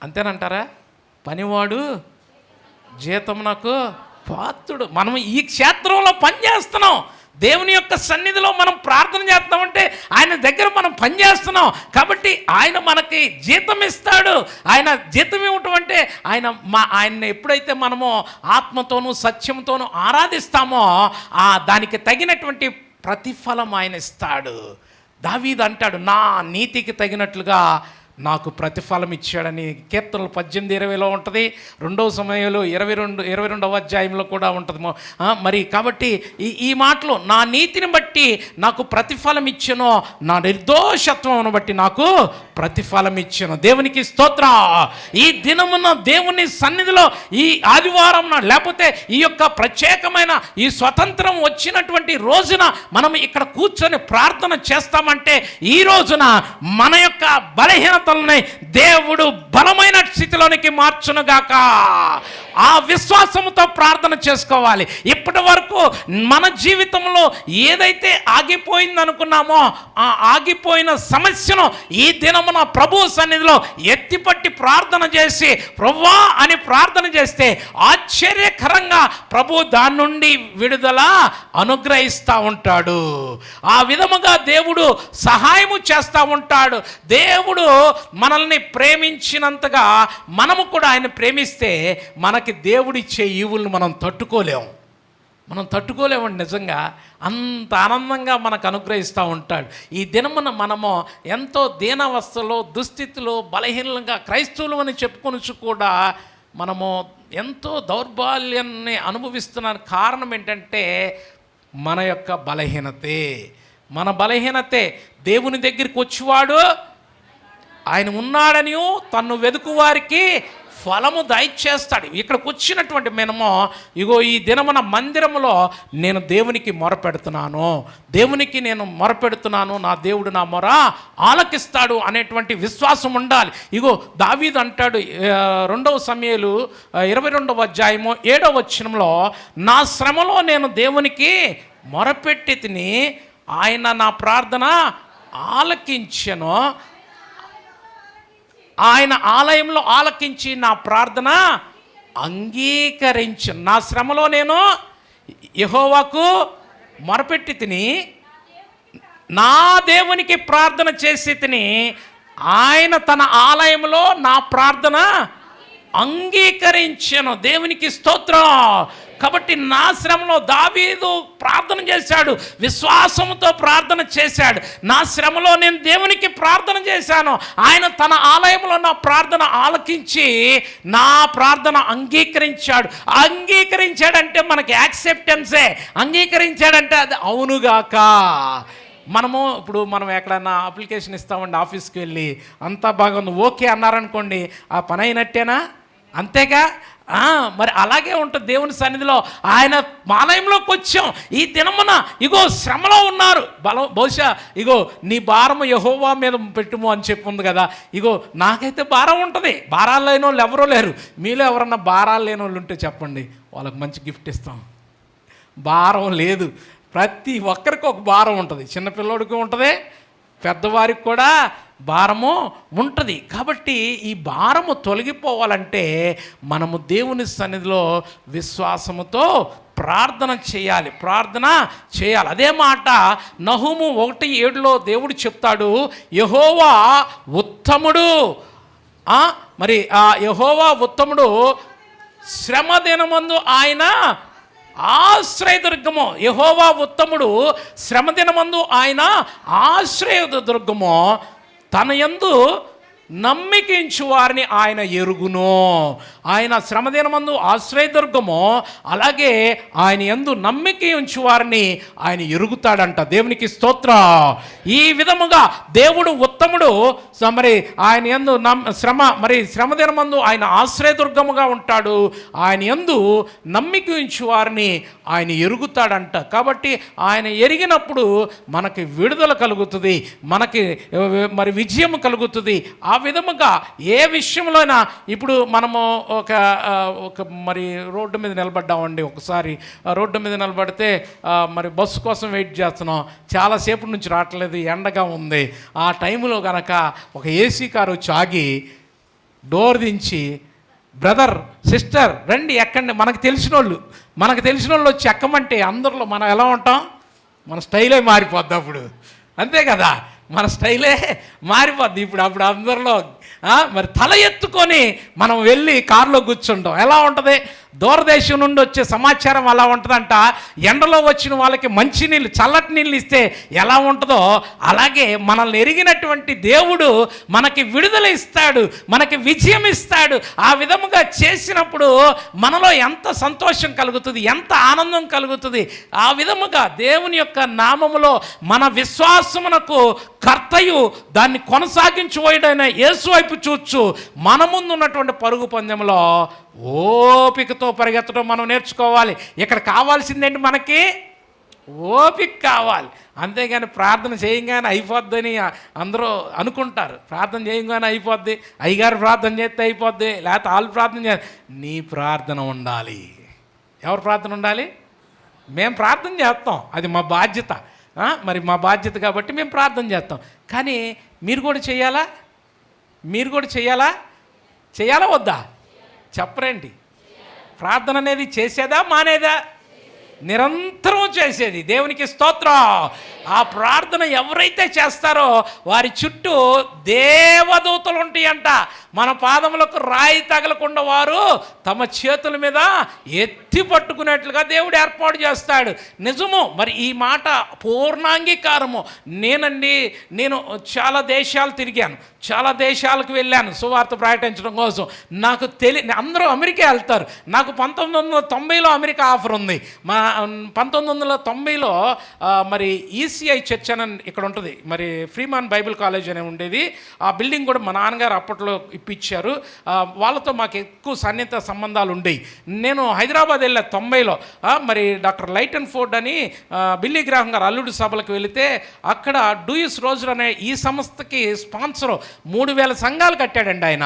అంతేనంటారా? పనివాడు జీతం నాకు పాత్రుడు. మనం ఈ క్షేత్రంలో పనిచేస్తున్నాం, దేవుని యొక్క సన్నిధిలో మనం ప్రార్థన చేస్తామంటే ఆయన దగ్గర మనం పనిచేస్తున్నాం కాబట్టి ఆయన మనకి జీతం ఇస్తాడు. ఆయన జీతం ఇవ్వటం అంటే ఆయన్ని ఎప్పుడైతే మనము ఆత్మతోనూ సత్యంతోనూ ఆరాధిస్తామో దానికి తగినటువంటి ప్రతిఫలం ఆయన ఇస్తాడు. దావీదు అంటాడు, నా నీతికి తగినట్లుగా నాకు ప్రతిఫలం ఇచ్చాడని. కీర్తనలు 18:20 ఉంటుంది, 2 సమయంలో 22వ అధ్యాయంలో కూడా ఉంటుంది. మరి కాబట్టి ఈ మాటలు, నా నీతిని బట్టి నాకు ప్రతిఫలం ఇచ్చెను, నా నిర్దోషత్వమును బట్టి నాకు ప్రతిఫలం ఇచ్చెను. దేవునికి స్తోత్రం. ఈ దినమున దేవుని సన్నిధిలో ఈ ఆదివారం నాడు లేకపోతే ఈ యొక్క ప్రత్యేకమైన ఈ స్వతంత్రం వచ్చినటువంటి రోజున మనం ఇక్కడ కూర్చొని ప్రార్థన చేస్తామంటే ఈ రోజున మన యొక్క బలహీనత దేవుడు బలమైన స్థితిలోనికి మార్చునుగాక. ఆ విశ్వాసంతో ప్రార్థన చేసుకోవాలి. ఇప్పటి వరకు మన జీవితంలో ఏదైతే ఆగిపోయింది అనుకున్నామో ఆ ఆగిపోయిన సమస్యను ఈ దినమున ప్రభు సన్నిధిలో ఎత్తిపట్టి ప్రార్థన చేసి ప్రభువా అని ప్రార్థన చేస్తే ఆశ్చర్యకరంగా ప్రభు దాని నుండి విడుదల అనుగ్రహిస్తూ ఉంటాడు. ఆ విధముగా దేవుడు సహాయము చేస్తూ ఉంటాడు. దేవుడు మనల్ని ప్రేమించినంతగా మనము కూడా ఆయన ప్రేమిస్తే మనకి దేవుడిచ్చే ఈవులను మనం తట్టుకోలేమండి. నిజంగా అంత ఆనందంగా మనకు అనుగ్రహిస్తూ ఉంటాడు. ఈ దినమున మనము ఎంతో దీనావస్థలో, దుస్థితిలో, బలహీనంగా క్రైస్తవులు అని చెప్పుకొనుచు కూడా మనము ఎంతో దౌర్బల్యాన్ని అనుభవిస్తున్న కారణం ఏంటంటే మన యొక్క బలహీనతే. దేవుని దగ్గరికి వచ్చేవాడు ఆయన ఉన్నాడని తన్ను వెదుకు వారికి ఫలము దయచేస్తాడు. ఇక్కడికి వచ్చినటువంటి మనము ఇగో ఈ దినమున మందిరములో నేను దేవునికి మొరపెడుతున్నాను, నా దేవుడు నా మొర ఆలకిస్తాడు అనేటువంటి విశ్వాసం ఉండాలి. ఇగో దావీదు అంటాడు 2 సమూయేలు 22వ అధ్యాయము 7వ వచనంలో, నా శ్రమలో నేను దేవునికి మొరపెట్టి తిని ఆయన నా ప్రార్థన ఆలకించెను, ఆయన ఆలయంలో ఆలకించి నా ప్రార్థన అంగీకరించను. నా శ్రమలో నేను యెహోవాకు మొరపెట్టి తిని నా దేవునికి ప్రార్థన చేసి తిని ఆయన తన ఆలయంలో నా ప్రార్థన అంగీకరించెను. దేవునికి స్తోత్రం. కాబట్టి నా శ్రమలో దావీదు ప్రార్థన చేశాడు, విశ్వాసంతో ప్రార్థన చేశాడు. నా శ్రమలో నేను దేవునికి ప్రార్థన చేశాను, ఆయన తన ఆలయంలో నా ప్రార్థన ఆలకించి నా ప్రార్థన అంగీకరించాడంటే మనకి యాక్సెప్టెన్సే. అంగీకరించాడంటే అది అవునుగాక. మనం ఎక్కడన్నా అప్లికేషన్ ఇస్తామండి, ఆఫీస్కి వెళ్ళి అంతా బాగుంది ఓకే అన్నారనుకోండి, ఆ పని అయినట్టేనా? అంతేగా. మరి అలాగే ఉంటుంది దేవుని సన్నిధిలో. ఆయన ఆలయంలోకి వచ్చాం. ఈ దినమున ఇగో శ్రమలో ఉన్నారు, బహుశా ఇగో నీ భారము యెహోవా మీద పెట్టుము అని చెప్పి ఉంది కదా. ఇగో నాకైతే భారం ఉంటుంది. భారాలు లేని వాళ్ళు ఎవరూ లేరు. మీలో ఎవరన్నా భారాలు లేని వాళ్ళు ఉంటే చెప్పండి, వాళ్ళకి మంచి గిఫ్ట్ ఇస్తాం. భారం లేదు, ప్రతి ఒక్కరికి ఒక భారం ఉంటుంది. చిన్నపిల్లోడికి ఉంటుంది, పెద్దవారికి కూడా భారము ఉంటుంది. కాబట్టి ఈ భారము తొలగిపోవాలంటే మనము దేవుని సన్నిధిలో విశ్వాసముతో ప్రార్థన చేయాలి. అదే మాట నహూము 1:7 దేవుడు చెప్తాడు, యెహోవా ఉత్తముడు. మరి ఆ యెహోవా ఉత్తముడు, శ్రమ దినమందు ఆయన ఆశ్రయదుర్గము. యెహోవా ఉత్తముడు, శ్రమ దినమందు ఆయన ఆశ్రయదుర్గము. తన యందు నమ్మికించు వారిని ఆయన ఎరుగును. ఆయన శ్రమదినమందు ఆశ్రయదుర్గము, అలాగే ఆయన యందు నమ్మిక ఉంచు వారిని ఆయన ఎరుగుతాడంట. దేవునికి స్తోత్రం. ఈ విధముగా దేవుడు ఉత్తముడు. మరి ఆయన యందు శ్రమదినమందు ఆయన ఆశ్రయదుర్గముగా ఉంటాడు. ఆయన యందు నమ్మిక ఉంచు వారిని ఆయన ఎరుగుతాడంట. కాబట్టి ఆయన ఎరిగినప్పుడు మనకి విడుదల కలుగుతుంది, మనకి విజయం కలుగుతుంది. ఆ విధముగా ఏ విషయంలోనైనా ఇప్పుడు మనము ఒక రోడ్డు మీద నిలబడ్డామండి. ఒకసారి రోడ్డు మీద నిలబడితే బస్సు కోసం వెయిట్ చేస్తున్నాం, చాలాసేపు నుంచి రావట్లేదు, ఎండగా ఉంది. ఆ టైంలో కనుక ఒక ఏసీ కారు వచ్చి ఆగి డోర్ దించి, బ్రదర్ సిస్టర్ రండి ఎక్కండి, మనకు తెలిసిన వాళ్ళు వచ్చి ఎక్కమంటే అందరిలో మనం ఎలా ఉంటాం? మన స్టైలే మారిపోద్ది అప్పుడు, అంతే కదా, మన స్టైలే మారిపోద్ది. అప్పుడు అందరిలో మరి తల ఎత్తుకొని మనం వెళ్ళి కారులో కూర్చుంటాం. ఎలా ఉంటుంది, దూరదేశం నుండి వచ్చే సమాచారం అలా ఉంటుందంట. ఎండలో వచ్చిన వాళ్ళకి మంచినీళ్ళు, చల్లటి నీళ్ళు ఇస్తే ఎలా ఉంటుందో అలాగే మనల్ని ఎరిగినటువంటి దేవుడు మనకి విడుదల ఇస్తాడు, మనకి విజయం ఇస్తాడు. ఆ విధముగా చేసినప్పుడు మనలో ఎంత సంతోషం కలుగుతుంది, ఎంత ఆనందం కలుగుతుంది. ఆ విధముగా దేవుని యొక్క నామములో మన విశ్వాసమునకు కర్తయు దాన్ని కొనసాగించుపోయిన యేసు వైపు చూచు మన ముందు ఉన్నటువంటి పరుగు పందెంలో ఓపికతో పరిగెత్తడం మనం నేర్చుకోవాలి. ఇక్కడ కావాల్సిందేంటి, మనకి ఓపిక కావాలి. అంతేగాని ప్రార్థన చేయగానే అయిపోద్దని అందరూ అనుకుంటారు. ప్రార్థన చేయగానే అయిపోద్ది, అయ్యగారు ప్రార్థన చేస్తే అయిపోద్ది, లేకపోతే వాళ్ళు ప్రార్థన చేయాలి. నీ ప్రార్థన ఉండాలి. ఎవరు ప్రార్థన ఉండాలి? మేము ప్రార్థన చేస్తాం, అది మా బాధ్యత. మరి మా బాధ్యత కాబట్టి మేము ప్రార్థన చేస్తాం. కానీ మీరు కూడా చేయాలా? మీరు కూడా చేయాలా వద్దా? చెప్పరండి. ప్రార్థన అనేది చేసేదా మానేదా? నిరంతరం చేసేది. దేవునికి స్తోత్రం. ఆ ప్రార్థన ఎవరైతే చేస్తారో వారి చుట్టూ దేవదూతలు ఉంటాయంట. మన పాదములకు రాయి తగలకుండా వారు తమ చేతుల మీద ఎత్తి పట్టుకునేట్లుగా దేవుడు ఏర్పాటు చేస్తాడు. నిజము. మరి ఈ మాట పూర్ణాంగీకారము. నేను చాలా దేశాలు తిరిగాను, చాలా దేశాలకు వెళ్ళాను సువార్త ప్రకటించడం కోసం. నాకు అందరూ అమెరికా వెళ్తారు. నాకు 1990లో అమెరికా ఆఫర్ ఉంది. 1990లో మరి ఈసీఐ చర్చ్ అని ఇక్కడ ఉంటుంది, మరి ఫ్రీమాన్ బైబిల్ కాలేజ్ అనే ఉండేది. ఆ బిల్డింగ్ కూడా మా నాన్నగారు అప్పట్లో ఇప్పించారు. వాళ్ళతో మాకు ఎక్కువ సన్నిహిత సంబంధాలు ఉండేవి. నేను హైదరాబాద్ వెళ్ళా 90లో. మరి డాక్టర్ లైటన్ ఫోర్డ్ అని బిల్లీ గ్రాహం గారు అల్లుడి సభలకు వెళితే అక్కడ డూయిస్ రోజర్ అనే ఈ సంస్థకి స్పాన్సరు 3000 సంఘాలు కట్టాడండి ఆయన.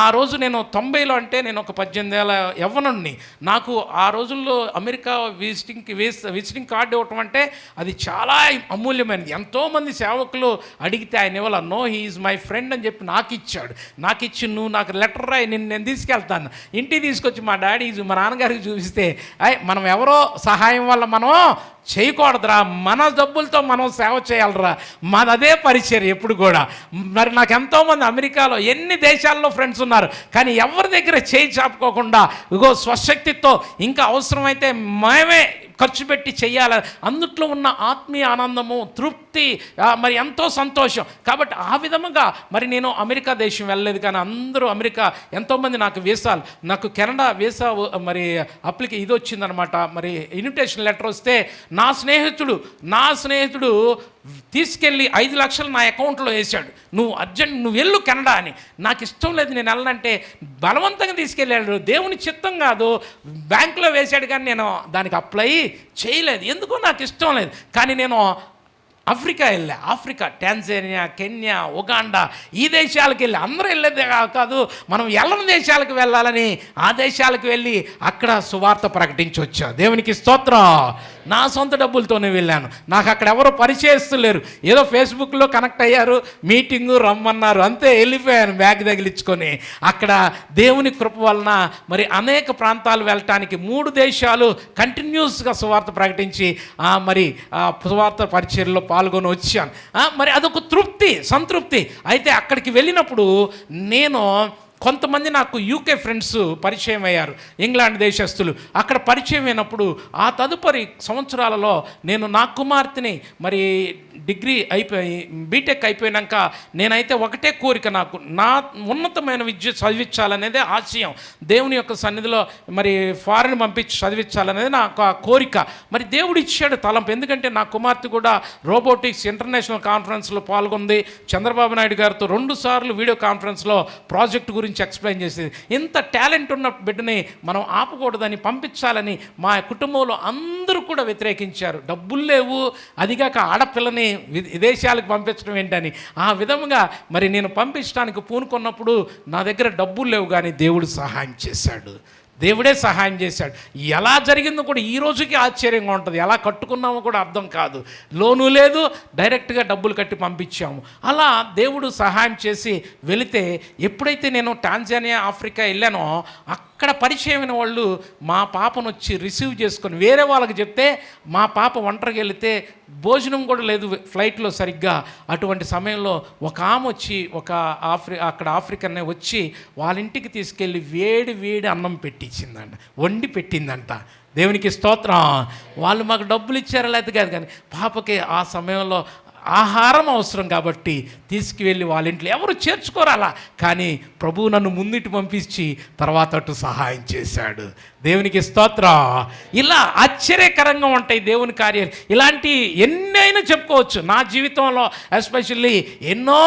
ఆ రోజు నేను 90లో, అంటే నేను ఒక 18 ఏళ్ళ యవ్వనుడిని. నాకు ఆ రోజుల్లో అమెరికా విజిటింగ్ కార్డు ఇవ్వటం అంటే అది చాలా అమూల్యమైనది. ఎంతోమంది సేవకులు అడిగితే ఆయన ఇవ్వాల. No, he is my friend అని చెప్పి నాకు ఇచ్చాడు. నాకు ఇచ్చి నువ్వు నాకు లెటర్ రాయి, నేను తీసుకెళ్తాను. ఇంటికి తీసుకొచ్చి మా నాన్నగారికి చూపిస్తే, మనం ఎవరో సహాయం వల్ల మనం చేయకూడదురా, మన డబ్బులతో మనం సేవ చేయాలరా, అదే పరిచర్య ఎప్పుడు కూడా. మరి నాకు ఎంతోమంది అమెరికాలో ఎన్ని దేశాల్లో ఫ్రెండ్స్ ఉన్నారు, కానీ ఎవరి దగ్గర చేయి చాపుకోకుండా స్వశక్తితో ఇంకా అవసరమైతే మేమే ఖర్చు పెట్టి చెయ్యాలి. అందుట్లో ఉన్న ఆత్మీయ ఆనందము, తృప్తి, మరి ఎంతో సంతోషం. కాబట్టి ఆ విధముగా మరి నేను అమెరికా దేశం వెళ్ళలేదు, కానీ అందరూ అమెరికా ఎంతోమంది నాకు కెనడా వీసా మరి ఇది వచ్చిందనమాట. మరి ఇన్విటేషన్ లెటర్ వస్తే నా స్నేహితుడు తీసుకెళ్ళి 5 లక్షలు నా అకౌంట్లో వేశాడు. నువ్వు వెళ్ళు కెనడా అని. నాకు ఇష్టం లేదు, నేను వెళ్ళనంటే బలవంతంగా తీసుకెళ్ళాడు. దేవుని చిత్తం కాదు, బ్యాంకులో వేశాడు, కానీ నేను దానికి అప్లై చేయలేదు. ఎందుకో నాకు ఇష్టం లేదు. కానీ నేను ఆఫ్రికా, టాంజానియా, కెన్యా, ఉగాండా, ఈ దేశాలకు వెళ్ళి, అందరూ వెళ్ళేదే కాదు, మనం వెళ్ళని దేశాలకు వెళ్ళాలని ఆ దేశాలకు వెళ్ళి అక్కడ సువార్త ప్రకటించి వచ్చా. దేవునికి స్తోత్రం. నా సొంత డబ్బులతోనే వెళ్ళాను. నాకు అక్కడ ఎవరో పరిచయస్తులేరు. ఏదో ఫేస్బుక్లో కనెక్ట్ అయ్యారు, మీటింగు రమ్మన్నారు, అంతే వెళ్ళిపోయాను బ్యాగ్ తగిలించుకొని. అక్కడ దేవుని కృప వలన మరి అనేక ప్రాంతాలు వెళ్ళటానికి 3 దేశాలు కంటిన్యూస్గా సువార్త ప్రకటించి మరి సువార్త పరిచర్యలో పాల్గొని వచ్చాను. మరి అదొక సంతృప్తి. అయితే అక్కడికి వెళ్ళినప్పుడు కొంతమంది నాకు యూకే ఫ్రెండ్స్ పరిచయం అయ్యారు, ఇంగ్లాండ్ దేశస్తులు. అక్కడ పరిచయం అయినప్పుడు ఆ తదుపరి సంవత్సరాలలో నేను నా కుమార్తెని మరి డిగ్రీ బీటెక్ అయిపోయినాక నేనైతే ఒకటే కోరిక, నాకు నా ఉన్నతమైన విద్య చదివించాలనేదే ఆశయం. దేవుని యొక్క సన్నిధిలో మరి ఫారెన్ పంపించి చదివించాలనేది నాకు ఆ కోరిక. మరి దేవుడు ఇచ్చాడు తలంపు. ఎందుకంటే నా కుమార్తె కూడా రోబోటిక్స్ ఇంటర్నేషనల్ కాన్ఫరెన్స్లో పాల్గొంది. చంద్రబాబు నాయుడు గారితో 2 సార్లు వీడియో కాన్ఫరెన్స్లో ప్రాజెక్ట్ గురించి ఎక్స్ప్లెయిన్ చేసేది. ఇంత టాలెంట్ ఉన్న బిడ్డని మనం ఆపకూడదని, పంపించాలని మా కుటుంబంలో అందరూ కూడా వ్యతిరేకించారు. డబ్బులు లేవు, అదిగాక ఆడపిల్లని విదేశాలకు పంపించడం ఏంటని. ఆ విధముగా మరి నేను పంపించడానికి పూనుకున్నప్పుడు నా దగ్గర డబ్బులు లేవు, కానీ దేవుడు సహాయం చేశాడు. దేవుడే సహాయం చేశాడు. ఎలా జరిగిందో కూడా ఈ రోజుకి ఆశ్చర్యంగా ఉంటుంది. ఎలా కట్టుకున్నామో కూడా అర్థం కాదు. లోను లేదు, డైరెక్ట్గా డబ్బులు కట్టి పంపించాము. అలా దేవుడు సహాయం చేసి వెళితే, ఎప్పుడైతే నేను టాంజానియా, ఆఫ్రికా వెళ్ళానో అక్కడ పరిచయమైన వాళ్ళు మా పాపను వచ్చి రిసీవ్ చేసుకొని వేరే వాళ్ళకి చెప్తే, మా పాప ఒంటరికి వెళితే భోజనం కూడా లేదు ఫ్లైట్లో సరిగ్గా. అటువంటి సమయంలో ఒక ఆమె వచ్చి అక్కడ ఆఫ్రికన్నే వచ్చి వాళ్ళ ఇంటికి తీసుకెళ్ళి వేడి వేడి అన్నం పెట్టించిందంట, వండి పెట్టిందంట. దేవునికి స్తోత్రం. వాళ్ళు మాకు డబ్బులు ఇచ్చారా లేదా కాదు, కానీ పాపకి ఆ సమయంలో ఆహారం అవసరం కాబట్టి తీసుకువెళ్ళి వాళ్ళ ఇంట్లో ఎవరు చేర్చుకోరాలా, కానీ ప్రభువు నన్ను ముందుటి పంపించి తర్వాత అటు సహాయం చేశాడు. దేవునికి స్తోత్రం. ఇలా ఆశ్చర్యకరంగా ఉంటాయి దేవుని కార్యాలు. ఇలాంటి ఎన్నైనా చెప్పుకోవచ్చు. నా జీవితంలో ఎస్పెషల్లీ ఎన్నో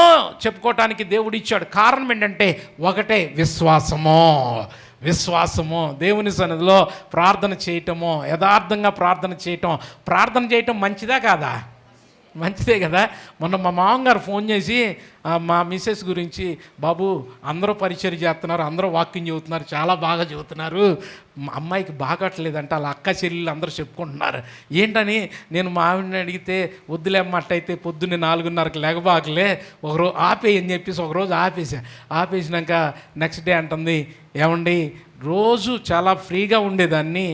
చెప్పుకోవటానికి దేవుడు ఇచ్చాడు. కారణం ఏంటంటే ఒకటే, విశ్వాసము. దేవుని సన్నిధిలో ప్రార్థన చేయటము, యథార్థంగా ప్రార్థన చేయటం మంచిదా కాదా? మంచిదే కదా. మొన్న మా మామగారు ఫోన్ చేసి మా మిస్సెస్ గురించి, బాబు అందరూ పరిచయం చేస్తున్నారు, అందరూ వాక్యం చెబుతున్నారు, చాలా బాగా చెబుతున్నారు, అమ్మాయికి బాగట్లేదంట, వాళ్ళ అక్క చెల్లెళ్ళు అందరూ చెప్పుకుంటున్నారు. ఏంటని నేను మా ఆవిడని అడిగితే, వద్దులేమ్మట్టయితే పొద్దున్నే 4:30కి లేగబాకలే, ఒకరోజు ఆపేయని చెప్పేసి ఒకరోజు ఆపేసినాక నెక్స్ట్ డే అంటుంది, ఏమండి రోజు చాలా ఫ్రీగా ఉండేదాన్ని,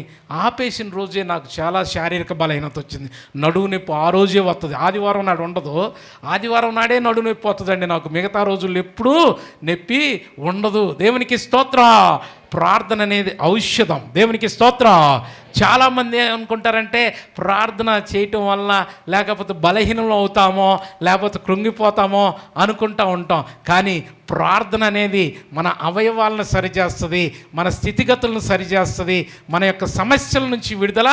ఆపేసిన రోజే నాకు చాలా శారీరక బలహీనత వచ్చింది, నడువు నొప్పి ఆ రోజే వస్తుంది, ఆదివారం నాడు ఉండదు, ఆదివారం నాడే నడువు నొప్పి వస్తుందండి నాకు, మిగతా రోజులు ఎప్పుడూ నొప్పి ఉండదు. దేవునికి స్తోత్రం. ప్రార్థన అనేది ఔషధం. దేవునికి స్తోత్రం. చాలామంది అనుకుంటారంటే ప్రార్థన చేయటం వల్ల లేకపోతే బలహీనంలో అవుతామో లేకపోతే కృంగిపోతామో అనుకుంటూ ఉంటాం. కానీ ప్రార్థన అనేది మన అవయవాలను సరిచేస్తుంది, మన స్థితిగతులను సరిచేస్తుంది, మన యొక్క సమస్యల నుంచి విడుదల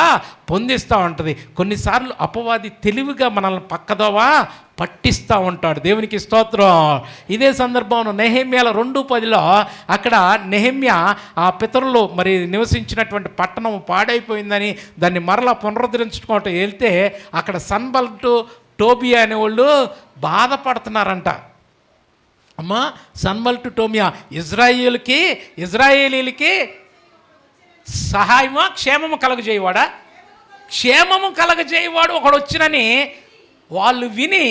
పొందిస్తూ ఉంటుంది. కొన్నిసార్లు అపవాది తెలివిగా మనల్ని పక్కదోవా పట్టిస్తూ ఉంటాడు. దేవునికి స్తోత్రం. ఇదే సందర్భంలో నెహెమ్యాల 2:10 అక్కడ నెహెమ్యా ఆ పితరులు మరి నివసించినటువంటి పట్టణం పాడైపోయిందని దాన్ని మరలా పునరుద్ధరించుకోవటం వెళ్తే అక్కడ సన్బల్టు టోబియా అనేవాళ్ళు బాధపడుతున్నారంట. అమ్మా, సన్బల్టు టోబియా ఇజ్రాయేలీలకి సహాయమా క్షేమము కలగజేయవాడా? క్షేమము కలగజేయవాడు ఒకడు వచ్చినని వాళ్ళు విని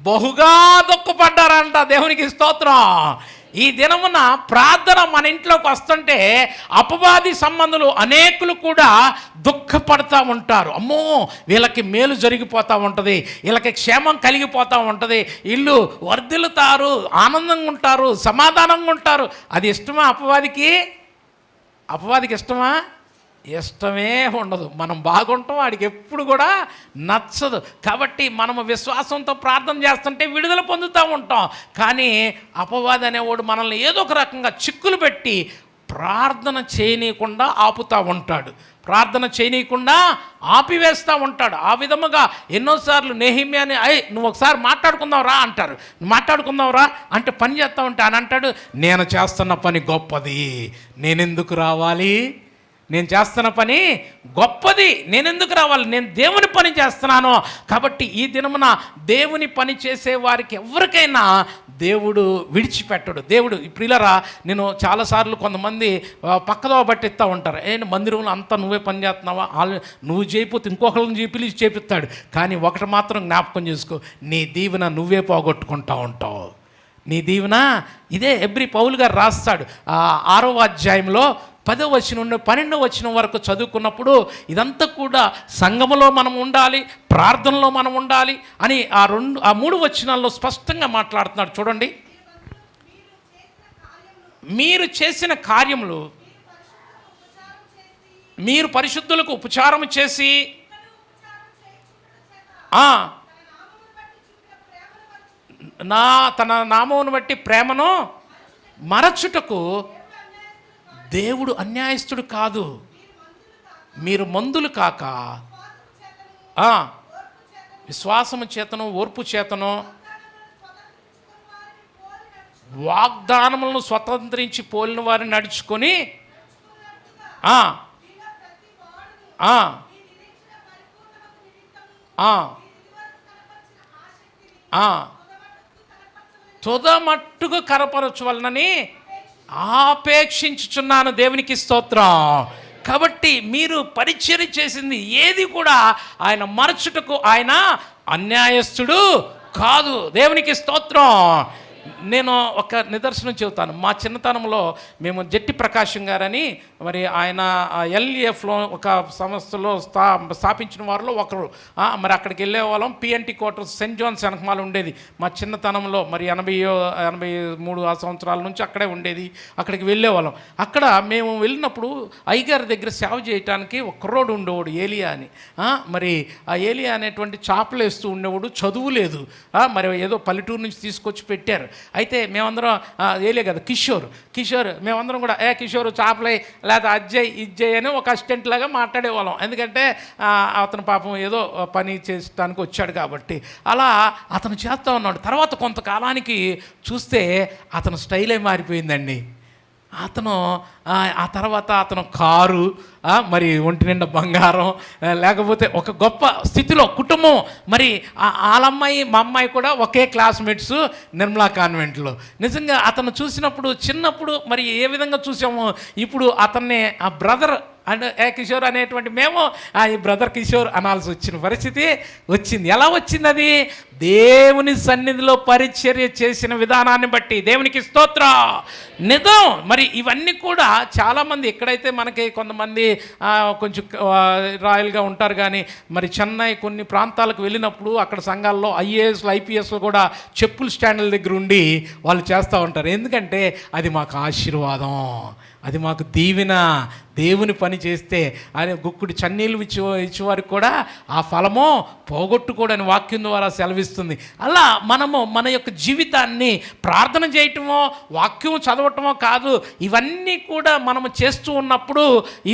బహుగా దుఃఖపడ్డారంట. దేవునికి స్తోత్రం. ఈ దినమున ప్రార్థన మన ఇంట్లోకి వస్తుంటే అపవాది సంబంధులు అనేకులు కూడా దుఃఖపడతా ఉంటారు. అమ్మో, వీళ్ళకి మేలు జరిగిపోతూ ఉంటుంది, వీళ్ళకి క్షేమం కలిగిపోతూ ఉంటుంది, వీళ్ళు వర్ధిల్లుతారు, ఆనందంగా ఉంటారు, సమాధానంగా ఉంటారు. అది ఇష్టమా అపవాదికి? ఇష్టమా? ఇష్టమే ఉండదు. మనం బాగుంటాం, వాడికి ఎప్పుడు కూడా నచ్చదు. కాబట్టి మనము విశ్వాసంతో ప్రార్థన చేస్తుంటే విడుదల పొందుతూ ఉంటాం. కానీ అపవాది అనేవాడు మనల్ని ఏదో ఒక రకంగా చిక్కులు పెట్టి ప్రార్థన చేయనీయకుండా ఆపుతూ ఉంటాడు, ప్రార్థన చేయనీయకుండా ఆపివేస్తూ ఉంటాడు. ఆ విధముగా ఎన్నోసార్లు నెహెమ్యాని, నువ్వు ఒకసారి మాట్లాడుకుందాం రా అంటారు. మాట్లాడుకుందాం రా అంటే పని చేస్తూ ఉంటా అని అంటాడు, నేను చేస్తున్న పని గొప్పది, నేనెందుకు రావాలి? నేను చేస్తున్న పని గొప్పది, నేనెందుకు రావాలి? నేను దేవుని పని చేస్తున్నాను. కాబట్టి ఈ దినమున దేవుని పని చేసే వారికి ఎవరికైనా దేవుడు విడిచిపెట్టడు. దేవుడు ప్రియులరా, నేను చాలాసార్లు కొంతమంది పక్కదో పట్టిస్తూ ఉంటారు, మందిరంలో అంతా నువ్వే పని చేస్తున్నావా, నువ్వు చేయకపోతే ఇంకొకరిని పిలిచి చేపిస్తాడు. కానీ ఒకటి మాత్రం జ్ఞాపకం చేసుకో, నీ దీవెన నువ్వే పోగొట్టుకుంటూ ఉంటావు. నీ దీవెన ఇదే పౌలు గారు రాస్తాడు 6వ అధ్యాయంలో 10వ వచనం నుండి 12వ వచనం వరకు చదువుకున్నప్పుడు ఇదంతా కూడా సంఘములో మనం ఉండాలి, ప్రార్థనలో మనం ఉండాలి అని ఆ 3 వచనాల్లో స్పష్టంగా మాట్లాడుతున్నాడు. చూడండి, మీరు చేసిన కార్యములు, మీరు పరిశుద్ధులకు ఉపచారం చేసి తన నామమును బట్టి ప్రేమను మరచుటకు దేవుడు అన్యాయస్తుడు కాదు. మీరు మందులు కాక విశ్వాసము చేతను ఓర్పు చేతను వాగ్దానములను స్వతంత్రించి పోలిన వారిని నడుచుకొని తుదమట్టుకు కనపరచవలనని ఆపేక్షించుచున్నాను. దేవునికి స్తోత్రం. కాబట్టి మీరు పరిచర్య చేసింది ఏది కూడా ఆయన మరచుటకు ఆయన అన్యాయస్తుడు కాదు. దేవునికి స్తోత్రం. నేను ఒక నిదర్శనం చెబుతాను. మా చిన్నతనంలో మేము జట్టి ప్రకాశం గారని, మరి ఆయన ఎల్ఈఎఫ్లో ఒక సంస్థలో స్థాపించిన వారిలో ఒకరు. మరి అక్కడికి వెళ్ళే వాళ్ళం. పిఎన్టీ క్వార్టర్స్ సెయింట్ జాన్స్ వెనకమాల ఉండేది మా చిన్నతనంలో. మరి 83 ఆ సంవత్సరాల నుంచి అక్కడే ఉండేది. అక్కడికి వెళ్ళేవాళ్ళం. అక్కడ మేము వెళ్ళినప్పుడు అయ్యగారి దగ్గర సేవ చేయడానికి ఒక కుర్రోడు ఉండేవాడు, ఏలియా అని. మరి ఆ ఏలియా అనేటువంటి చేపలు వేస్తూ ఉండేవాడు. చదువు లేదు, మరి ఏదో పల్లెటూరు నుంచి తీసుకొచ్చి పెట్టారు. అయితే మేమందరం ఏలియా కదా కిషోర్ మేమందరం కూడా కిషోర్ చేపలే లేదా అజ్జయ్ ఇజ్జయ్ అని ఒక అసిస్టెంట్ లాగా మాట్లాడేవాళ్ళం. ఎందుకంటే అతను పాపం ఏదో పని చేయడానికి వచ్చాడు కాబట్టి అలా అతను చేస్తూ ఉన్నాడు. తర్వాత కొంతకాలానికి చూస్తే అతను స్టైలే మారిపోయిందండి. ఆ తర్వాత అతను కారు, మరి ఒంటి నిండా బంగారం, లేకపోతే ఒక గొప్ప స్థితిలో కుటుంబం. మరి వాళ్ళమ్మాయి మా అమ్మాయి కూడా ఒకే క్లాస్మేట్స్ నిర్మలా కాన్వెంట్లో. నిజంగా అతను చూసినప్పుడు చిన్నప్పుడు మరి ఏ విధంగా చూసామో ఇప్పుడు అతన్ని ఆ బ్రదర్ అండ్ కిషోర్ అనేటువంటి మేము ఈ బ్రదర్ కిషోర్ అనాల్సి వచ్చిన పరిస్థితి వచ్చింది. ఎలా వచ్చింది? అది దేవుని సన్నిధిలో పరిచర్య చేసిన విధానాన్ని బట్టి. దేవునికి స్తోత్రం. నిజం. మరి ఇవన్నీ కూడా చాలామంది ఎక్కడైతే మనకి కొంతమంది కొంచెం రాయల్గా ఉంటారు, కానీ మరి చెన్నై కొన్ని ప్రాంతాలకు వెళ్ళినప్పుడు అక్కడ సంఘాల్లో ఐఏఎస్లు ఐపీఎస్లు కూడా చెప్పుల స్టాండ్ల దగ్గర ఉండి వాళ్ళు చేస్తూ ఉంటారు. ఎందుకంటే అది మాకు ఆశీర్వాదం, అది మాకు దీవెన. దేవుని పని చేస్తే ఆయన గుక్కుడి చన్నీళ్ళు ఇచ్చేవారికి కూడా ఆ ఫలము పోగొట్టుకోడని వాక్యం ద్వారా సెలవిస్తుంది. అలా మనము మన యొక్క జీవితాన్ని ప్రార్థన చేయటమో వాక్యం చదవటమో కాదు, ఇవన్నీ కూడా మనము చేస్తూ ఉన్నప్పుడు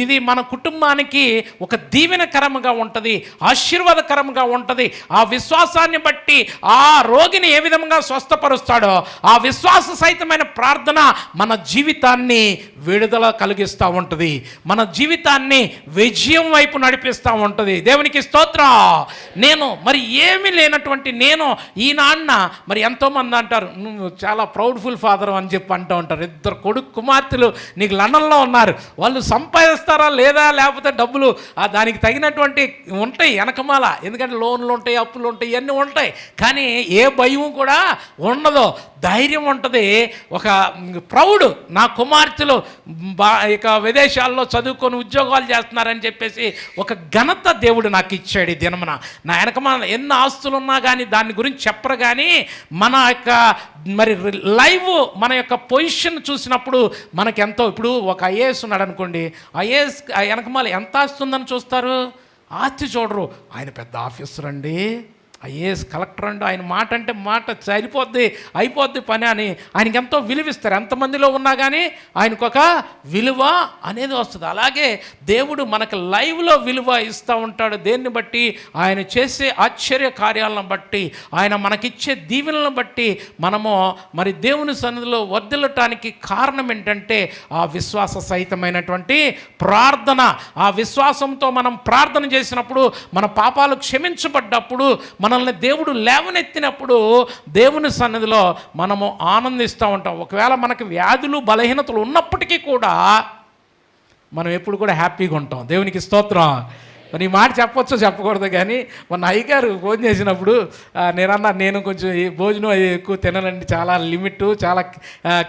ఇది మన కుటుంబానికి ఒక దీవెనకరంగా ఉంటుంది, ఆశీర్వాదకరంగా ఉంటుంది. ఆ విశ్వాసాన్ని బట్టి ఆ రోగిని ఏ విధంగా స్వస్థపరుస్తాడో ఆ విశ్వాస సహితమైన ప్రార్థన మన జీవితాన్ని విడుదల కలిగిస్తూ ఉంటుంది, మన జీవితాన్ని విజయం వైపు నడిపిస్తూ ఉంటుంది. దేవునికి స్తోత్రం. నేను మరి ఏమీ లేనటువంటి నేను ఈనాన్న మరి ఎంతోమంది అంటారు నువ్వు చాలా ప్రౌడ్ఫుల్ ఫాదర్ అని చెప్పి అంటూ ఉంటారు. 2 కొడుకు కుమార్తెలు నీకు లండన్లో ఉన్నారు. వాళ్ళు సంపాదిస్తారా లేదా, లేకపోతే డబ్బులు దానికి తగినటువంటి ఉంటాయి వెనకమాల. ఎందుకంటే లోన్లు ఉంటాయి, అప్పులు ఉంటాయి, ఇవన్నీ ఉంటాయి. కానీ ఏ భయం కూడా ఉండదు, ధైర్యం ఉంటుంది. ఒక ప్రౌడ్, నా కుమార్తెలు ఇక విదేశాల్లో చదువుకొని ఉద్యోగాలు చేస్తున్నారని చెప్పేసి ఒక ఘనత దేవుడు నాకు ఇచ్చాడు ఈ దినమున. నా వెనక మన ఎన్ని ఆస్తులు ఉన్నా కానీ దాని గురించి చెప్పరు. కానీ మన యొక్క మరి లైవ్ మన యొక్క పొజిషన్ చూసినప్పుడు మనకెంతో, ఇప్పుడు ఒక ఐఏఎస్ ఉన్నాడు అనుకోండి, ఐఏఎస్ వెనకమాల ఎంత ఆస్తి ఉందని చూస్తారు, ఆస్తి చూడరు. ఆయన పెద్ద ఆఫీసర్ అండి, ఐఏఎస్ కలెక్టర్ అండి, ఆయన మాట అంటే మాట అయిపోద్ది పని అని ఆయనకి ఎంతో విలువిస్తారు. ఎంతమందిలో ఉన్నా కానీ ఆయనకు ఒక విలువ అనేది వస్తుంది. అలాగే దేవుడు మనకు లైవ్లో విలువ ఇస్తూ ఉంటాడు. దేన్ని బట్టి? ఆయన చేసే ఆశ్చర్య కార్యాలను బట్టి, ఆయన మనకిచ్చే దీవెనలను బట్టి మనము మరి దేవుని సన్నిధిలో వర్ధిల్లటానికి కారణం ఏంటంటే ఆ విశ్వాస సహితమైనటువంటి ప్రార్థన. ఆ విశ్వాసంతో మనం ప్రార్థన చేసినప్పుడు, మన పాపాలు క్షమించబడ్డప్పుడు, మనల్ని దేవుడు లేవనెత్తినప్పుడు దేవుని సన్నిధిలో మనము ఆనందిస్తూ ఉంటాం. ఒకవేళ మనకి వ్యాధులు బలహీనతలు ఉన్నప్పటికీ కూడా మనం ఎప్పుడు కూడా హ్యాపీగా ఉంటాం. దేవునికి స్తోత్రం. మరి ఈ మాట చెప్పొచ్చో చెప్పకూడదు, కానీ మొన్న అయ్యగారు ఫోన్ చేసినప్పుడు నేను కొంచెం ఈ భోజనం ఎక్కువ తిననండి, చాలా లిమిట్, చాలా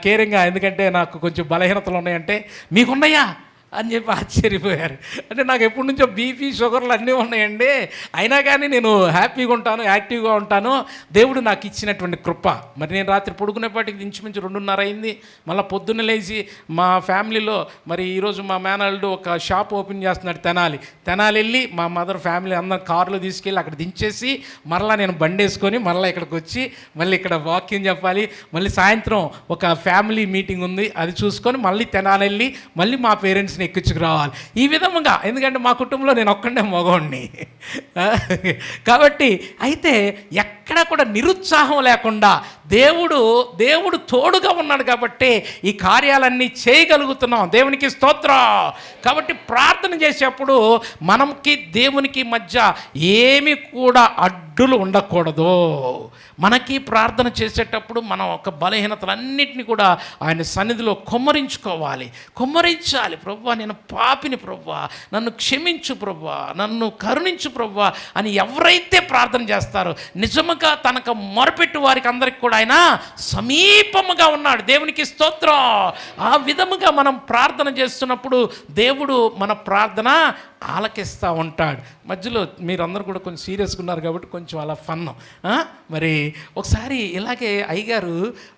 కేరింగ్గా, ఎందుకంటే నాకు కొంచెం బలహీనతలు ఉన్నాయంటే మీకున్నాయా అని చెప్పి ఆశ్చర్యపోయారు. అంటే నాకు ఎప్పటి నుంచో బీపీ షుగర్లు అన్నీ ఉన్నాయండి, అయినా కానీ నేను హ్యాపీగా ఉంటాను, యాక్టివ్గా ఉంటాను. దేవుడు నాకు ఇచ్చినటువంటి కృప. మరి నేను రాత్రి పడుకునేపాటికి ఇంచుమించు 2:30 అయింది. మళ్ళీ పొద్దున్న లేచి మా ఫ్యామిలీలో మరి ఈరోజు మా మేనల్లుడు ఒక షాప్ ఓపెన్ చేస్తున్నాడు తెనాలి వెళ్ళి మా మదర్ ఫ్యామిలీ అందరం కారులో తీసుకెళ్ళి అక్కడ దించేసి మరలా నేను బండి వేసుకొని మరలా ఇక్కడికి వచ్చి మళ్ళీ ఇక్కడ వాక్యం చెప్పాలి. మళ్ళీ సాయంత్రం ఒక ఫ్యామిలీ మీటింగ్ ఉంది, అది చూసుకొని మళ్ళీ తెనాలి వెళ్ళి మళ్ళీ మా పేరెంట్స్ని ఎక్కించుకురావాలి. ఈ విధంగా, ఎందుకంటే మా కుటుంబంలో నేను ఒక్కడే మగవాడిని కాబట్టి, అయితే ఎక్కడ కూడా నిరుత్సాహం లేకుండా దేవుడు తోడుగా ఉన్నాడు కాబట్టి ఈ కార్యాలన్నీ చేయగలుగుతున్నాం. దేవునికి స్తోత్రం. కాబట్టి ప్రార్థన చేసేప్పుడు మనకి దేవునికి మధ్య ఏమి కూడా అడ్డులు ఉండకూడదు. మనకి ప్రార్థన చేసేటప్పుడు మనం ఒక బలహీనతలన్నింటినీ కూడా ఆయన సన్నిధిలో కుమ్మరించాలి. ప్రభువా, నేను పాపిని ప్రభువా, నన్ను క్షమించు ప్రభువా, నన్ను కరుణించు ప్రభువా అని ఎవరైతే ప్రార్థన చేస్తారో, నిజంగా విధముగా తనకు మొరపెట్టు వారికి అందరికి కూడా ఆయన సమీపముగా ఉన్నాడు. దేవునికి స్తోత్రం. ఆ విధముగా మనం ప్రార్థన చేస్తున్నప్పుడు దేవుడు మన ప్రార్థన ఆలకిస్తూ ఉంటాడు. మధ్యలో మీరందరూ కూడా కొంచెం సీరియస్గా ఉన్నారు కాబట్టి కొంచెం అలా ఫన్. మరి ఒకసారి ఇలాగే అయ్యగారు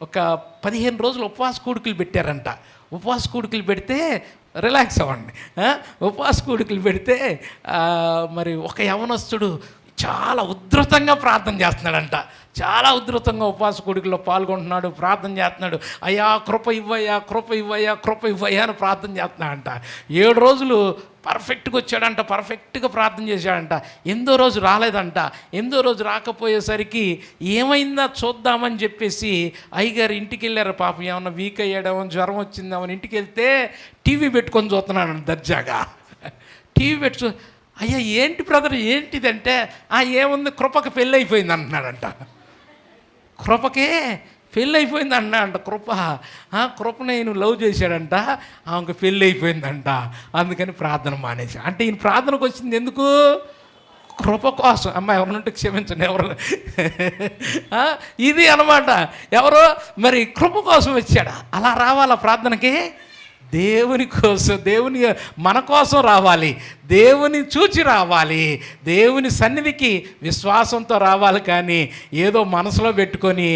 ఒక 15 రోజులు ఉపవాస కూడుకులు పెట్టారంట. ఉపవాస కూడుకులు పెడితే రిలాక్స్ అవ్వండి. ఉపవాస కూడుకులు పెడితే మరి ఒక యవనస్తుడు చాలా ఉధృతంగా ప్రార్థన చేస్తున్నాడంట. చాలా ఉధృతంగా ఉపవాస కూడికలో పాల్గొంటున్నాడు, ప్రార్థన చేస్తున్నాడు. అయ్యా కృప ఇవ్వయ్యా, కృప ఇవ్వయ్యా, కృప ఇవ్వయ్యా అని ప్రార్థన చేస్తున్నాడంట. 7 రోజులు పర్ఫెక్ట్గా వచ్చాడంట, పర్ఫెక్ట్గా ప్రార్థన చేశాడంట. 8వ రోజు రాలేదంట. 8వ రోజు రాకపోయేసరికి ఏమైందా చూద్దామని చెప్పేసి అయ్యగారు ఇంటికి వెళ్ళారు. పాపం ఏమన్నా వీక్ అయ్యాడేమో, జ్వరం వచ్చిందామని ఇంటికి వెళ్తే టీవీ పెట్టుకొని చూస్తున్నాడు దర్జాగా. టీవీ పెట్టు, అయ్యా ఏంటి బ్రదర్ ఏంటిదంటే, ఏముంది కృపకి పెళ్ళి అయిపోయింది అంటున్నాడంట. కృపకే పెళ్ళి అయిపోయింది అన్నాడంట. కృప నేను లవ్ చేశాడంట, ఆమెకు పెళ్ళి అయిపోయిందంట. అందుకని ప్రార్థన మానేసి. అంటే ఈయన ప్రార్థనకు వచ్చింది ఎందుకు? కృప కోసం. అమ్మ ఎవరినంటే క్షమించండి, ఎవరు ఇది అనమాట. ఎవరో మరి కృప కోసం వచ్చాడా? అలా రావాలా ప్రార్థనకి? దేవుని కోసం, దేవుని మన కోసం రావాలి, దేవుని చూచి రావాలి, దేవుని సన్నిధికి విశ్వాసంతో రావాలి. కానీ ఏదో మనసులో పెట్టుకొని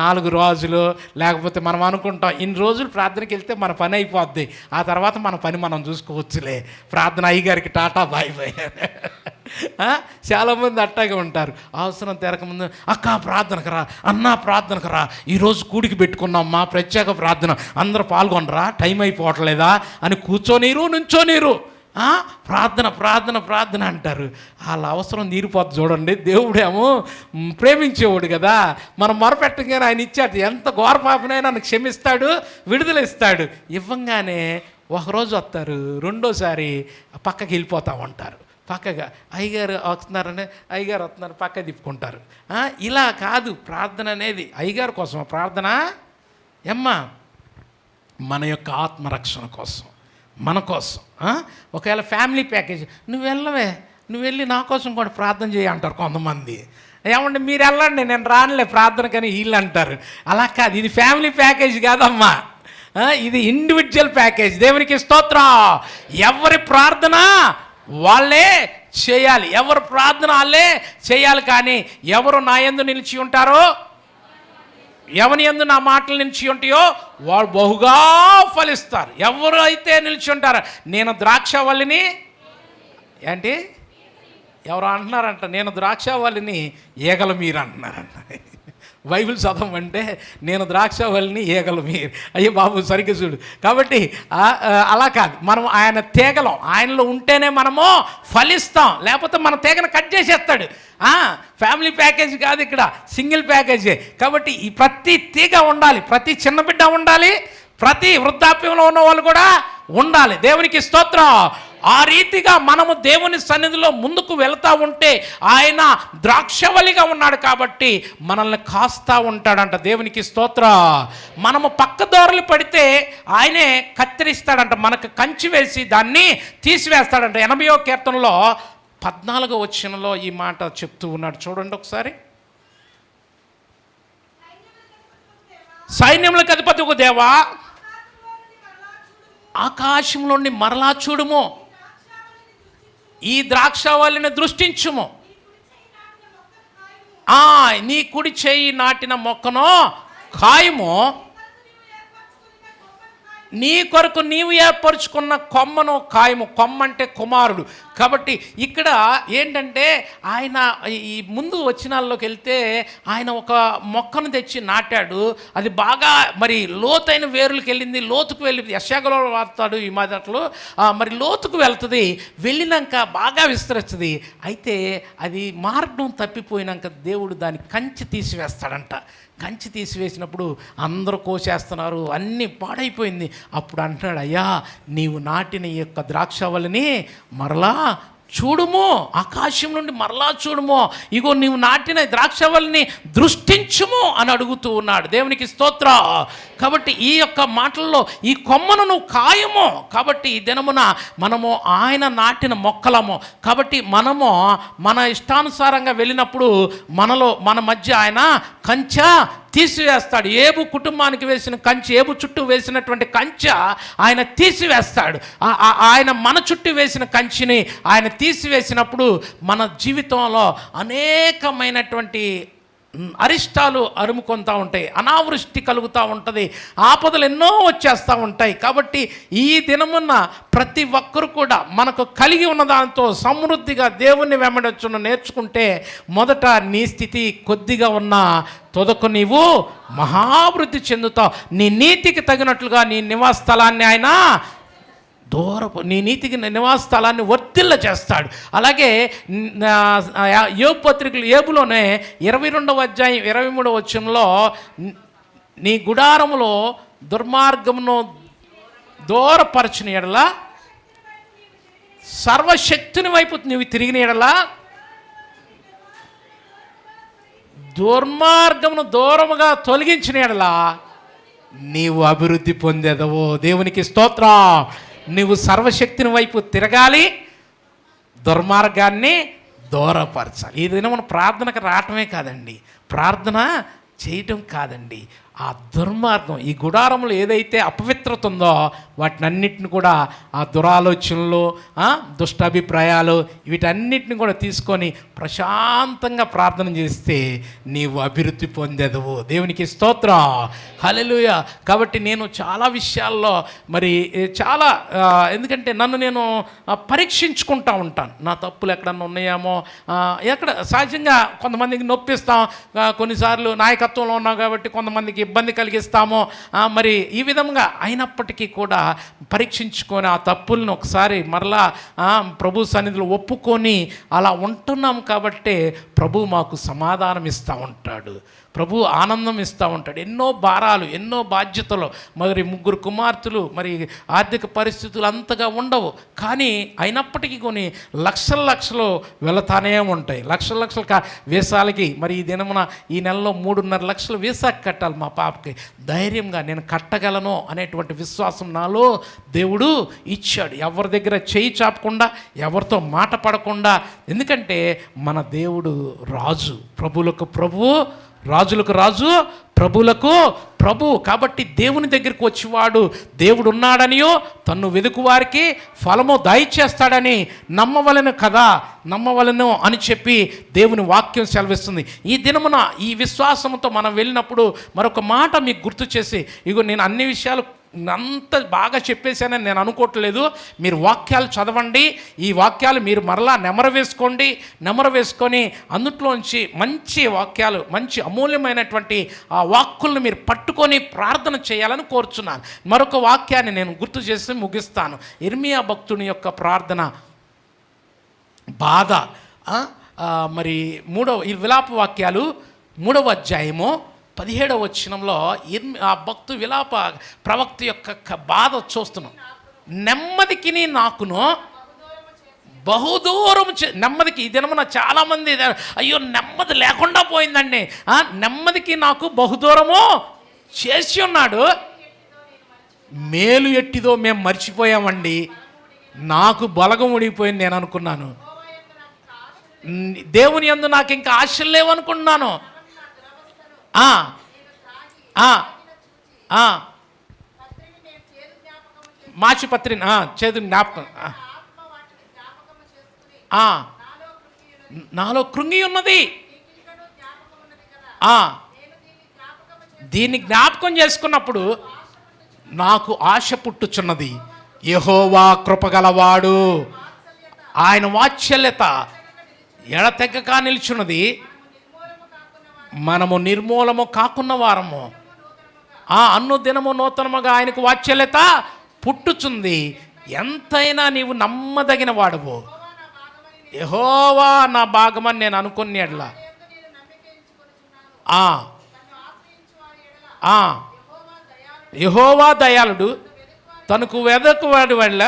4 రోజులు, లేకపోతే మనం అనుకుంటాం ఇన్ని రోజులు ప్రార్థనకి వెళ్తే మన పని అయిపోద్ది, ఆ తర్వాత మన పని మనం చూసుకోవచ్చులే, ప్రార్థన అయ్యగారికి టాటా బాయ్ బాయ్. చాలామంది అట్టాగే ఉంటారు. అవసరం తెరకముందు అక్క ప్రార్థనకు రా, అన్నా ప్రార్థనకు రా, ఈరోజు కూడికి పెట్టుకున్నాం మా ప్రత్యేక ప్రార్థన, అందరూ పాల్గొనరా, టైం అయిపోవట్లేదా అని కూర్చోనీరు నుంచోనీరు. ప్రార్థన ప్రార్థన ప్రార్థన అంటారు. వాళ్ళ అవసరం తీరిపోద్ది చూడండి. దేవుడేమో ప్రేమించేవాడు కదా, మనం మొరపెట్టగానే ఆయన ఇచ్చాడు. ఎంత ఘోర పాపనైనా నన్ను క్షమిస్తాడు, విడుదల ఇస్తాడు. ఇవ్వంగానే ఒకరోజు వస్తారు, రెండోసారి పక్కకి వెళ్ళిపోతూ ఉంటారు. పక్కగా అయ్యగారు వస్తున్నారని అయ్యగారు వస్తున్నారు పక్క తిప్పుకుంటారు. ఇలా కాదు ప్రార్థన అనేది. అయ్యగారి కోసం ప్రార్థన మన యొక్క ఆత్మరక్షణ కోసం, మన కోసం. ఒకవేళ ఫ్యామిలీ ప్యాకేజ్, నువ్వు వెళ్ళవే, నువ్వు వెళ్ళి నా కోసం కూడా ప్రార్థన చేయి అంటారు కొంతమంది. ఏమంటే మీరు వెళ్ళండి నేను రానులే ప్రార్థన కానీ వీళ్ళు అంటారు. అలా కాదు, ఇది ఫ్యామిలీ ప్యాకేజ్ కాదమ్మా, ఇది ఇండివిజువల్ ప్యాకేజ్. దేవునికి స్తోత్రం. ఎవరి ప్రార్థన వాళ్ళే చేయాలి, ఎవరు ప్రార్థన వాళ్ళే చేయాలి. కానీ ఎవరు నా యందు నిలిచి ఉంటారో, ఎవరి యందు నా మాటలు నిలిచి ఉంటాయో వాళ్ళు బహుగా ఫలిస్తారు. ఎవరు అయితే నిలిచి ఉంటారో, నేను ద్రాక్షవల్లిని ఏంటి ఎవరు అంటున్నారంట, నేను ద్రాక్షవల్లిని ఈగల మీరు అంటున్నారంట. బైబిల్ చదవమంటే నేను ద్రాక్షవల్లిని ఈగలు మీరు. అయ్యో బాబు సరిగ్గా చూడు. కాబట్టి అలా కాదు, మనం ఆయన తీగలం, ఆయనలో ఉంటేనే మనము ఫలిస్తాం, లేకపోతే మన తీగను కట్ చేసేస్తాడు. ఫ్యామిలీ ప్యాకేజ్ కాదు, ఇక్కడ సింగిల్ ప్యాకేజే. కాబట్టి ఈ ప్రతి తీగ ఉండాలి, ప్రతి చిన్న బిడ్డ ఉండాలి, ప్రతి వృద్ధాప్యంలో ఉన్న వాళ్ళు కూడా ఉండాలి. దేవునికి స్తోత్రం. ఆ రీతిగా మనము దేవుని సన్నిధిలో ముందుకు వెళ్తూ ఉంటే ఆయన ద్రాక్షవల్లిగా ఉన్నాడు కాబట్టి మనల్ని కాస్తూ ఉంటాడంట. దేవునికి స్తోత్రం. మనము పక్కదోరలు పడితే ఆయనే కత్తిరిస్తాడంట, మనకు కంచి వేసి దాన్ని తీసివేస్తాడంట. 80వ కీర్తనలో 14వ వచనంలో ఈ మాట చెప్తూ ఉన్నాడు. చూడండి ఒకసారి. సైన్యములకు అధిపతియగు దేవా, ఆకాశంలోని మరలా చూడుము, ఈ ద్రాక్షవల్లిని దృష్టించుము, నీ కుడి చేయి నాటిన మొక్కను ఖాయము, నీ కొరకు నీవు ఏర్పరుచుకున్న కొమ్మను ఖాయము. కొమ్మ అంటే కుమారుడు. కాబట్టి ఇక్కడ ఏంటంటే ఆయన ఈ ముందు వచనాల్లోకి వెళ్తే ఆయన ఒక మొక్కను తెచ్చి నాటాడు. అది బాగా మరి లోతైన వేరులకు వెళ్ళింది, లోతుకు వెళ్ళి యెషయాలో వాడతాడు ఈ మాటలు. మరి లోతుకు వెళ్తుంది, వెళ్ళినాక బాగా విస్తరిస్తుంది. అయితే అది మార్గం తప్పిపోయినాక దేవుడు దాన్ని కంచి తీసివేస్తాడంట. కంచి తీసివేసినప్పుడు అందరూ కోసేస్తున్నారు, అన్నీ పాడైపోయింది. అప్పుడు అంటున్నాడు, అయ్యా నీవు నాటిన ఈ యొక్క ద్రాక్షవల్లిని మరలా చూడుము, ఆకాశం నుండి మరలా చూడుము, ఇగో నీవు నాటిన ద్రాక్షవల్లిని దృష్టించుము అని అడుగుతూ ఉన్నాడు. దేవునికి స్తోత్ర. కాబట్టి ఈ యొక్క మాటల్లో ఈ కొమ్మను నువ్వు కాయము. కాబట్టి ఈ దినమున మనము ఆయన నాటిన మొక్కలము. కాబట్టి మనము మన ఇష్టానుసారంగా వెళ్ళినప్పుడు మన మధ్య ఆయన కంచె తీసివేస్తాడు. ఏబు కుటుంబానికి వేసిన కంచె, ఏబు చుట్టూ వేసినటువంటి కంచె ఆయన తీసివేస్తాడు. ఆయన మన చుట్టూ వేసిన కంచెని ఆయన తీసివేసినప్పుడు మన జీవితంలో అనేకమైనటువంటి అరిష్టాలు అరుముకొంతూ ఉంటాయి, అనావృష్టి కలుగుతూ ఉంటుంది, ఆపదలు ఎన్నో వచ్చేస్తూ ఉంటాయి. కాబట్టి ఈ దినమున్న ప్రతి ఒక్కరు కూడా మనకు కలిగి ఉన్న దాంతో సమృద్ధిగా దేవుణ్ణి వెంబడించడం నేర్చుకుంటే మొదట నీ స్థితి కొద్దిగా ఉన్న తొదకు నీవు మహాభివృద్ధి చెందుతావు. నీ నీతికి తగినట్లుగా నీ నివాస స్థలాన్ని ఆయన నీ నీతికి నివాస స్థలాన్ని వర్ధిల్ల చేస్తాడు. అలాగే యోబు పత్రికలు ఏబులోనే 22వ అధ్యాయం 23వ వచనంలో నీ గుడారములో దుర్మార్గమును దూరపరచిన ఎడల, సర్వశక్తుని వైపు నువ్వు తిరిగిన ఎడల, దుర్మార్గమును దూరముగా తొలగించిన ఎడల నీవు అభివృద్ధి పొందేదవు. దేవునికి స్తోత్రం. నువ్వు సర్వశక్తిని వైపు తిరగాలి, దుర్మార్గాన్ని దూరపరచాలి. ఈ దినం మన ప్రార్థనకు రావటమే కాదండి, ప్రార్థన చేయటం కాదండి, ఆ దుర్మార్గం ఈ గుడారంలో ఏదైతే అపవిత్రత ఉందో వాటినన్నిటిని కూడా, ఆ దురాలోచనలు, దుష్టాభిప్రాయాలు, వీటన్నిటిని కూడా తీసుకొని ప్రశాంతంగా ప్రార్థన చేస్తే నీవు అభివృద్ధి పొందేదవు. దేవునికి స్తోత్రం. హల్లెలూయా. కాబట్టి నేను చాలా విషయాల్లో చాలా ఎందుకంటే నన్ను నేను పరీక్షించుకుంటూ ఉంటాను. నా తప్పులు ఎక్కడన్నా ఉన్నాయేమో, ఎక్కడ సహజంగా కొంతమందికి నొప్పిస్తాం, కొన్నిసార్లు నాయకత్వంలో ఉన్నాం కాబట్టి కొంతమందికి ఇబ్బంది కలిగిస్తామో, మరి ఈ విధంగా అయినప్పటికీ కూడా పరీక్షించుకొని ఆ తప్పులను ఒకసారి మరలా ప్రభు సన్నిధిలో ఒప్పుకొని అలా ఉంటున్నాం కాబట్టి ప్రభు మాకు సమాధానం ఇస్తూ ఉంటాడు, ప్రభు ఆనందం ఇస్తూ ఉంటాడు. ఎన్నో భారాలు, ఎన్నో బాధ్యతలు, మరి 3 కుమార్తెలు, మరి ఆర్థిక పరిస్థితులు అంతగా ఉండవు, కానీ అయినప్పటికీ కొన్ని లక్షలు వెళతానే ఉంటాయి. లక్షల వీసాలకి మరి ఈ దినమున ఈ నెలలో 3.5 లక్షలు వీసాకి కట్టాలి మా పాపకి. ధైర్యంగా నేను కట్టగలను అనేటువంటి విశ్వాసం నాలో దేవుడు ఇచ్చాడు. ఎవరి దగ్గర చేయి చాపకుండా, ఎవరితో మాట పడకుండా. ఎందుకంటే మన దేవుడు రాజు, ప్రభువులకు ప్రభువు, రాజులకు రాజు, ప్రభువులకు ప్రభు. కాబట్టి దేవుని దగ్గరికి వచ్చేవాడు దేవుడు ఉన్నాడనియో, తన్ను వెదుకు వారికి ఫలము దయచేస్తాడని నమ్మవలను కదా, నమ్మవలను అని చెప్పి దేవుని వాక్యం సెలవిస్తుంది. ఈ దినమున ఈ విశ్వాసంతో మనం వెళ్ళినప్పుడు మరొక మాట మీకు గుర్తు చేసి, ఇగో నేను అన్ని విషయాలు అంత బాగా చెప్పేశానని నేను అనుకోవట్లేదు. మీరు వాక్యాలు చదవండి, ఈ వాక్యాలు మీరు మరలా నెమరు వేసుకొని అందులోంచి మంచి వాక్యాలు, మంచి అమూల్యమైనటువంటి ఆ వాక్కులను మీరు పట్టుకొని ప్రార్థన చేయాలని కోరుచున్నాను. మరొక వాక్యాన్ని నేను గుర్తు చేసి ముగిస్తాను. ఇర్మియా భక్తుని యొక్క ప్రార్థన బాధ. మరి ఈ విలాప వాక్యాలు 3వ అధ్యాయము 17వ వచనంలో ఆ ప్రవక్త యొక్క బాధ చూస్తున్నాం. నెమ్మదికి నాకును బహుదూరం నెమ్మదికి. ఈ దినమున చాలామంది అయ్యో నెమ్మది లేకుండా పోయిందండి, నెమ్మదికి నాకు బహుదూరము చేసి ఉన్నాడు, మేలు ఎట్టిదో మేము మర్చిపోయామండి, నాకు బలగం ఉడిగిపోయింది నేను అనుకున్నాను, దేవుని యందు నాకు ఇంకా ఆశలు లేవనుకున్నాను. మాచిపత్రిని చేదు జ్ఞాపకం నాలో కృంగి ఉన్నది, దీన్ని జ్ఞాపకం చేసుకున్నప్పుడు నాకు ఆశ పుట్టుచున్నది. యెహోవా కృపగలవాడు, ఆయన వాత్సల్యత ఎడతెగక నిల్చున్నది, మనము నిర్మూలము కాకున్న వారము, అనుదినము నూతనముగా ఆయనకు వాత్సల్యత పుట్టుచుంది. ఎంతైనా నీవు నమ్మదగిన వాడవు, యెహోవా నా భాగమని నేను అనుకునేట్లా. యెహోవా దయాళుడు, తనకు వెదకువాడు వల్ల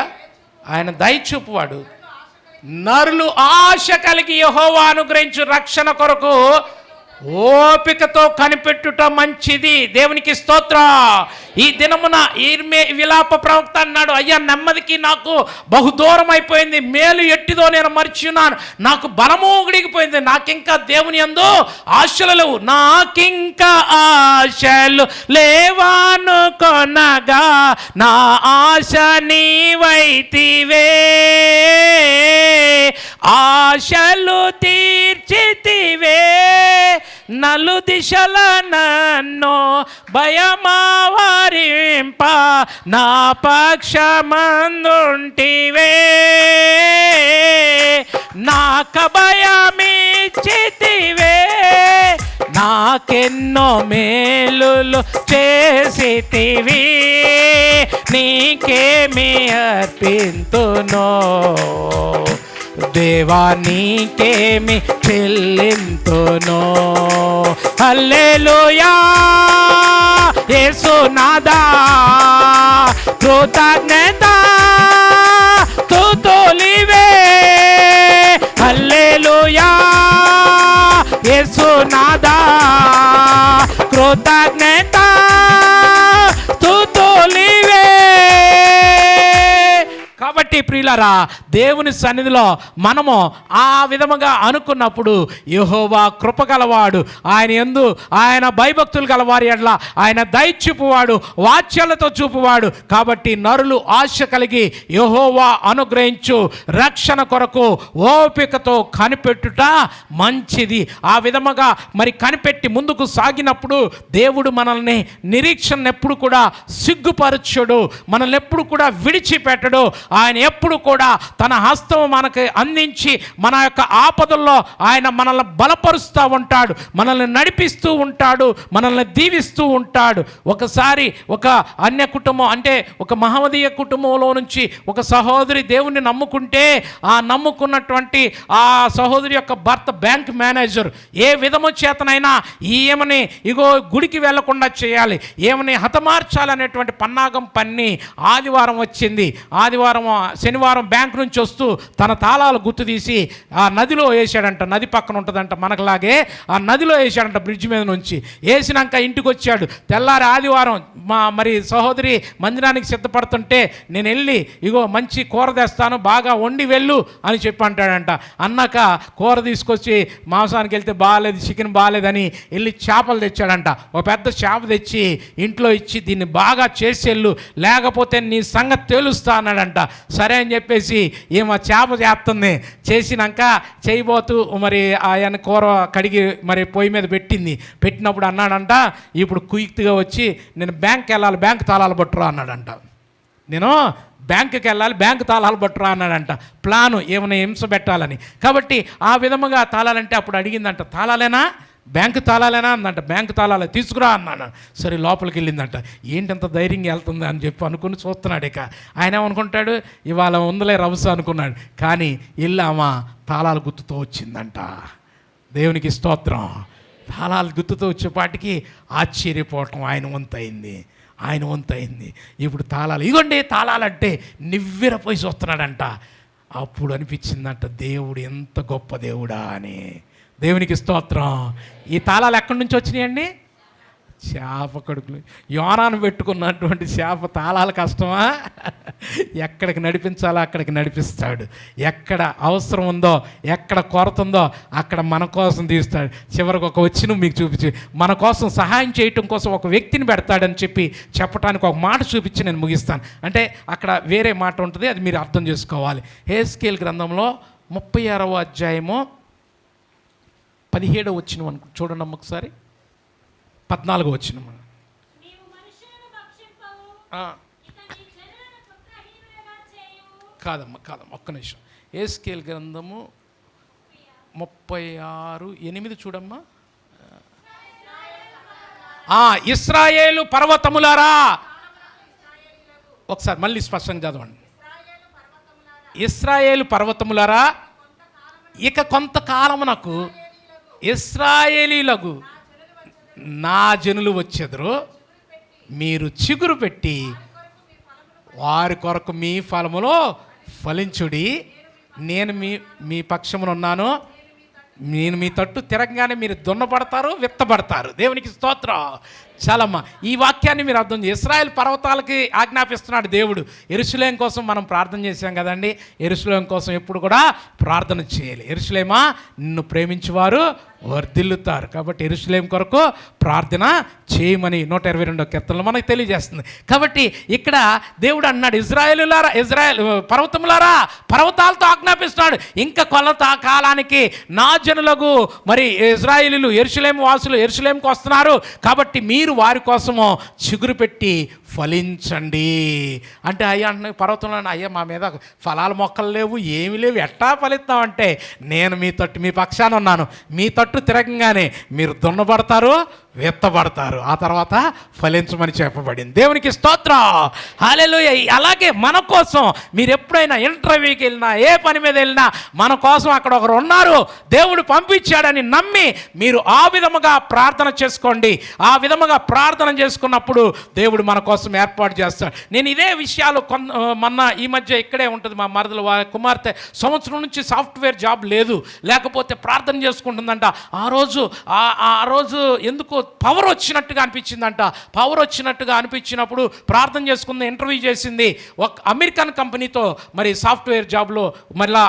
ఆయన దయ చూపువాడు, నరులు ఆశ కలిగి యెహోవా అనుగ్రహించు రక్షణ కొరకు ఓపికతో కనిపెట్టుట మంచిది. దేవునికి స్తోత్రం. ఈ దినమున ఈర్మే విలాప ప్రవక్త అన్నాడు, అయ్యా నెమ్మదికి నాకు బహుదూరం అయిపోయింది, మేలు ఎట్టిదో నేను మర్చిన్నాను, నాకు బలము ఉడిగిపోయింది, నాకింకా దేవుని యందు ఆశలు లేవు, నాకింకా ఆశలు లేవాను కొనగా నా ఆశ నీవైతివే, ఆశలు తీర్చితివే, నలు దిశల నన్ను భయమావరింప నా పక్షమందుంటివే, నాక భయమిచ్చితివే, నాకెన్నో మేలులు చేసితివి, నీకేమి అర్పింతునో దేవా, నీకేమి చెల్లింతునో. హల్లెలూయా యేసునాథా, కృతజ్ఞత స్తుతులివే. హల్లెలూయా యేసునాథా, కృతజ్ఞత స్తుతులివే. కాబట్టి ప్రియులారా, దేవుని సన్నిధిలో మనము ఆ విధముగా అనుకున్నప్పుడు యెహోవా కృపగలవాడు, ఆయన యందు ఆయన భయభక్తులు గలవారి ఎడల ఆయన దయ చూపువాడు, వాత్సల్యత చూపువాడు. కాబట్టి నరులు ఆశ కలిగి యెహోవా అనుగ్రహించు రక్షణ కొరకు ఓపికతో కనిపెట్టుట మంచిది. ఆ విధముగా మరి కనిపెట్టి ముందుకు సాగినప్పుడు దేవుడు మనల్ని నిరీక్షణ ఎప్పుడు కూడా సిగ్గుపరచడు, మనల్ని ఎప్పుడు కూడా విడిచిపెట్టడు. ఆయన ఎప్పుడు కూడా తన హస్తం మనకి అందించి మన యొక్క ఆపదల్లో ఆయన మనల్ని బలపరుస్తూ ఉంటాడు, మనల్ని నడిపిస్తూ ఉంటాడు, మనల్ని దీవిస్తూ ఉంటాడు. ఒకసారి ఒక అన్య కుటుంబం, అంటే ఒక మహమ్మదీయ కుటుంబంలో నుంచి ఒక సహోదరి దేవుణ్ణి నమ్ముకుంటే, ఆ నమ్ముకున్నటువంటి ఆ సహోదరి యొక్క భర్త బ్యాంక్ మేనేజర్ ఏ విధము చేతనైనా ఈమెని ఇగో గుడికి వెళ్లకుండా చేయాలి, ఏమని హతమార్చాలనేటువంటి పన్నాగం పన్ని ఆదివారం వచ్చింది. శనివారం బ్యాంక్ నుంచి వస్తూ తన తాళాలు గుర్తు తీసి ఆ నదిలో వేసాడంట. నది పక్కన ఉంటుందంట మనకులాగే, ఆ నదిలో వేసాడంట బ్రిడ్జ్ మీద నుంచి. వేసినాక ఇంటికి వచ్చాడు. తెల్లారి ఆదివారం మరి సహోదరి మందిరానికి సిద్ధపడుతుంటే, నేను వెళ్ళి ఇగో మంచి కూర తెస్తాను, బాగా వండి వెళ్ళు అని చెప్పి అంటాడంట. అన్నాక కూర తీసుకొచ్చి మాంసానికి వెళ్తే బాగాలేదు, చికెన్ బాగాలేదని వెళ్ళి చేపలు తెచ్చాడంట. ఒక పెద్ద చేప తెచ్చి ఇంట్లో ఇచ్చి, దీన్ని బాగా చేసి వెళ్ళు, లేకపోతే నీ సంగతి తేలుస్తా అన్నాడంట. సరే అని చెప్పేసి ఏమో చేప చేస్తుంది. చేసినాక చేయబోతూ మరి ఆయన కూర కడిగి మరి పొయ్యి మీద పెట్టినప్పుడు అన్నాడంట, ఇప్పుడు క్విక్గా వచ్చి నేను బ్యాంక్కి వెళ్ళాలి, బ్యాంక్ తాళాలు పట్టురా అన్నాడంట. నేను బ్యాంకుకి వెళ్ళాలి, బ్యాంకు తాళాలు పట్టురా అన్నాడంట. ప్లాను ఏమైనా హింస పెట్టాలని. కాబట్టి ఆ విధముగా తాళాలంటే అప్పుడు అడిగిందంట, తాళాలేనా, బ్యాంకు తాళాలేనా అందంట. బ్యాంకు తాళాలే తీసుకురా అన్నాడు. సరే లోపలికి వెళ్ళిందంట. ఏంటంత ధైర్యంగా వెళ్తుంది అని చెప్పి అనుకుని చూస్తున్నాడు. ఇక ఆయన ఏమనుకుంటాడు, ఇవాళ ఉందలే రవస అనుకున్నాడు. కానీ ఇల్లామా తాళాలు గుర్తుతో వచ్చిందంట. దేవునికి స్తోత్రం. తాళాలు గుర్తుతో వచ్చేపాటికి ఆశ్చర్యపోవటం ఆయన వంతయింది. ఇప్పుడు తాళాలు ఇగోండి, తాళాలంటే నివ్వెరపోయి చూస్తున్నాడంట. అప్పుడు అనిపించిందంట, దేవుడు ఎంత గొప్ప దేవుడా అని. దేవునికి స్తోత్రం. ఈ తాళాలు ఎక్కడి నుంచి వచ్చినాయండి? చేప కడుపులు. యోనాను పెట్టుకున్నటువంటి చేప తాళాలు కష్టమా? ఎక్కడికి నడిపించాలో అక్కడికి నడిపిస్తాడు. ఎక్కడ అవసరం ఉందో, ఎక్కడ కొరత ఉందో అక్కడ మన కోసం తీస్తాడు. చివరికి ఒక వచ్చిన మీకు చూపించి మన కోసం సహాయం చేయటం కోసం ఒక వ్యక్తిని పెడతాడని చెప్పడానికి ఒక మాట చూపించి నేను ముగిస్తాను. అంటే అక్కడ వేరే మాట ఉంటుంది, అది మీరు అర్థం చేసుకోవాలి. హెస్కేల్ గ్రంథంలో 36వ అధ్యాయము 17వ వచనం చూడండి అమ్మ ఒకసారి. 14వ వచనం. కాదమ్మా ఒక్క నిమిషం. హెస్కేల్ గ్రంథము 36:8 చూడమ్మా. ఇశ్రాయేలు పర్వతములారా, ఒకసారి మళ్ళీ స్పష్టంగా చదవండి. ఇశ్రాయేలు పర్వతములారా, ఇక కొంతకాలమునకు ఇశ్రాయేలీలకు నా జనులు వచ్చెదరు, మీరు చిగురు పెట్టి వారి కొరకు మీ ఫలములో ఫలించుడి, నేను మీ పక్షమున ఉన్నాను, నేను మీ తట్టు తిరగగానే మీరు దున్నపడతారు, విత్తబడతారు. దేవునికి స్తోత్రం. చాలమ్మా, ఈ వాక్యాన్ని మీరు అర్థం చేసి ఇశ్రాయేల్ పర్వతాలకి ఆజ్ఞాపిస్తున్నాడు దేవుడు. యెరూషలేము కోసం మనం ప్రార్థన చేశాం కదండి. యెరూషలేము కోసం ఎప్పుడు కూడా ప్రార్థన చేయాలి. యెరూషలేమా, నిన్ను ప్రేమించేవారు వర్ధిల్లుతారు. కాబట్టి యెరూషలేము కొరకు ప్రార్థన చేయమని 122వ కీర్తనలో మనకు తెలియజేస్తుంది. కాబట్టి ఇక్కడ దేవుడు అన్నాడు, ఇజ్రాయేల్ పర్వతములారా, పర్వతాలతో ఆజ్ఞాపిస్తున్నాడు, ఇంకా కొలత కాలానికి నా జనులకు మరి ఇజ్రాయేలీలు యెరూషలేము వాసులు యెరూషలేముకు వస్తున్నారు. కాబట్టి మీరు వారి కోసము చిగురు పెట్టి ఫలించండి అంటే, అయ్యా అంటున్నా పర్వతంలో, అయ్యా మా మీద ఫలాల మొక్కలు లేవు, ఏమి లేవు, ఎట్టా ఫలిస్తామంటే, నేను మీ పక్షాన ఉన్నాను. మీ తట్టు తిరగంగానే మీరు దున్నబడతారు, విత్తబడతారు, ఆ తర్వాత ఫలించమని చెప్పబడింది. దేవునికి స్తోత్రం. హల్లెలూయా. అలాగే మన కోసం మీరు ఎప్పుడైనా ఇంటర్వ్యూకి వెళ్ళినా, ఏ పని మీద వెళ్ళినా, మన కోసం అక్కడ ఒకరు ఉన్నారు, దేవుడు పంపించాడని నమ్మి మీరు ఆ విధముగా ప్రార్థన చేసుకోండి. ఆ విధముగా ప్రార్థన చేసుకున్నప్పుడు దేవుడు మన కోసం ఏర్పాటు చేస్తాడు. నేను ఇదే విషయాలు మొన్న ఈ మధ్య ఇక్కడే ఉంటుంది, మా మరదలు కుమార్తె సంవత్సరం నుంచి సాఫ్ట్వేర్ జాబ్ లేదు, లేకపోతే ప్రార్థన చేసుకుంటుందంట. ఆ రోజు ఎందుకో పవర్ వచ్చినట్టుగా అనిపించిందంట. పవర్ వచ్చినట్టుగా అనిపించినప్పుడు ప్రార్థన చేసుకుంది, ఇంటర్వ్యూ చేసింది. ఒక అమెరికన్ కంపెనీతో మరి సాఫ్ట్వేర్ జాబ్లో మళ్ళీ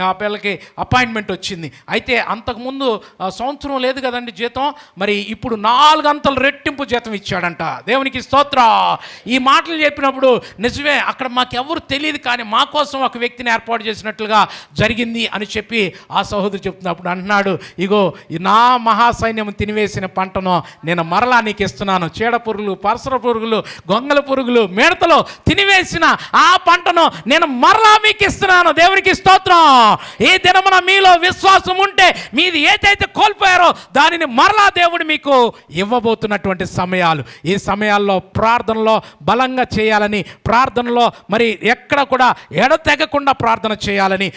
ఆ పిల్లకి అపాయింట్మెంట్ వచ్చింది. అయితే అంతకుముందు సంవత్సరం లేదు కదండి జీతం, మరి ఇప్పుడు 4 అంతలు రెట్టింపు జీతం ఇచ్చాడంట. దేవునికి స్తోత్రం. ఈ మాటలు చెప్పినప్పుడు నిజమే, అక్కడ మాకెవరు తెలియదు, కానీ మా కోసం ఒక వ్యక్తిని ఏర్పాటు చేసినట్లుగా జరిగింది అని చెప్పి ఆ సహోదరు చెప్తున్నప్పుడు అంటున్నాడు, ఇగో నా మహాసైన్యం తినివేసిన పంటను నేను మరలా నీకు ఇస్తున్నాను. చీడ పురుగులు, పరసర పురుగులు, గొంగల పురుగులు, మిడతలు తినివేసిన ఆ పంటను నేను మరలా మీకు ఇస్తున్నాను. దేవునికి స్తోత్రం. ఈ దినమున మీలో విశ్వాసం ఉంటే మీది ఏదైతే కోల్పోయారో దానిని మరలా దేవుడు మీకు ఇవ్వబోతున్నటువంటి సమయాలు. ఈ సమయాల్లో ప్రార్థనలో బలంగా చేయాలని, ప్రార్థనలో మరి ఎక్కడ కూడా ఎడతెగకుండా ప్రార్థన చేయాలని,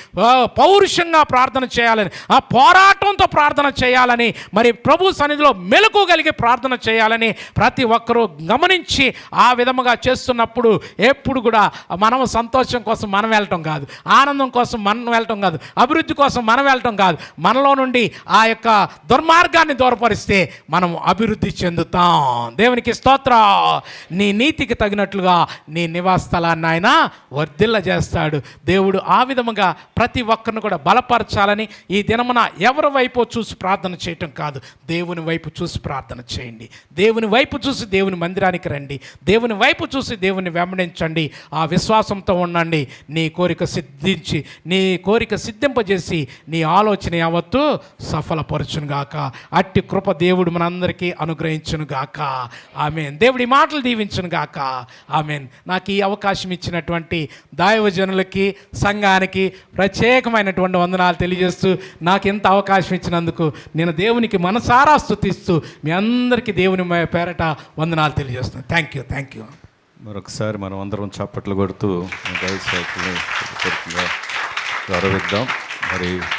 పౌరుషంగా ప్రార్థన చేయాలని, ఆ పోరాటంతో ప్రార్థన చేయాలని, మరి ప్రభు సన్నిధిలో మెలకువగలిగి ప్రార్థన చేయాలని ప్రతి ఒక్కరూ గమనించి ఆ విధముగా చేస్తున్నప్పుడు ఎప్పుడు కూడా మనం సంతోషం కోసం మనం వెళ్ళటం కాదు, ఆనందం కోసం మనం వెళ్ళటం కాదు, అభివృద్ధి కోసం మనం వెళ్ళటం కాదు, మనలో నుండి ఆ యొక్క దుర్మార్గాన్ని దూరపరిస్తే మనం అభివృద్ధి చెందుతాం. దేవునికి స్తోత్రం. నీ నీతికి తగినట్లుగా నీ నివాస స్థలాన్ని ఆయన వర్ధిల్ల చేస్తాడు. దేవుడు ఆ విధముగా ప్రతి ఒక్కరిని కూడా బలపరచాలని ఈ దినమున ఎవరి వైపు చూసి ప్రార్థన చేయటం కాదు, దేవుని వైపు చూసి ప్రార్థన చేయండి. దేవుని వైపు చూసి దేవుని మందిరానికి రండి. దేవుని వైపు చూసి దేవుని వెంబడించండి. ఆ విశ్వాసంతో ఉండండి. నీ కోరిక సిద్ధింపజేసి నీ ఆలోచన యావత్తు సఫలపరచునుగాక. అట్టి కృప దేవుడు మనందరికీ అనుగ్రహించునుగాక. ఆమేన్. దేవుడి మాటలు దీవించునుగాక. ఆమేన్. నాకు ఈ అవకాశం ఇచ్చినటువంటి దైవజనులకి, సంఘానికి ప్రత్యేకమైనటువంటి వందనాలు తెలియజేస్తూ, నాకు ఎంత అవకాశం ఇచ్చినందుకు నేను దేవునికి మనసారా స్తుతిస్తూ మీ అందరికీ దేవుని పేరట వందనాలు తెలియజేస్తున్నాను. Thank you.
మరొకసారి మనం అందరం చప్పట్లు కొడుతూ గౌరవిద్దాం. మరి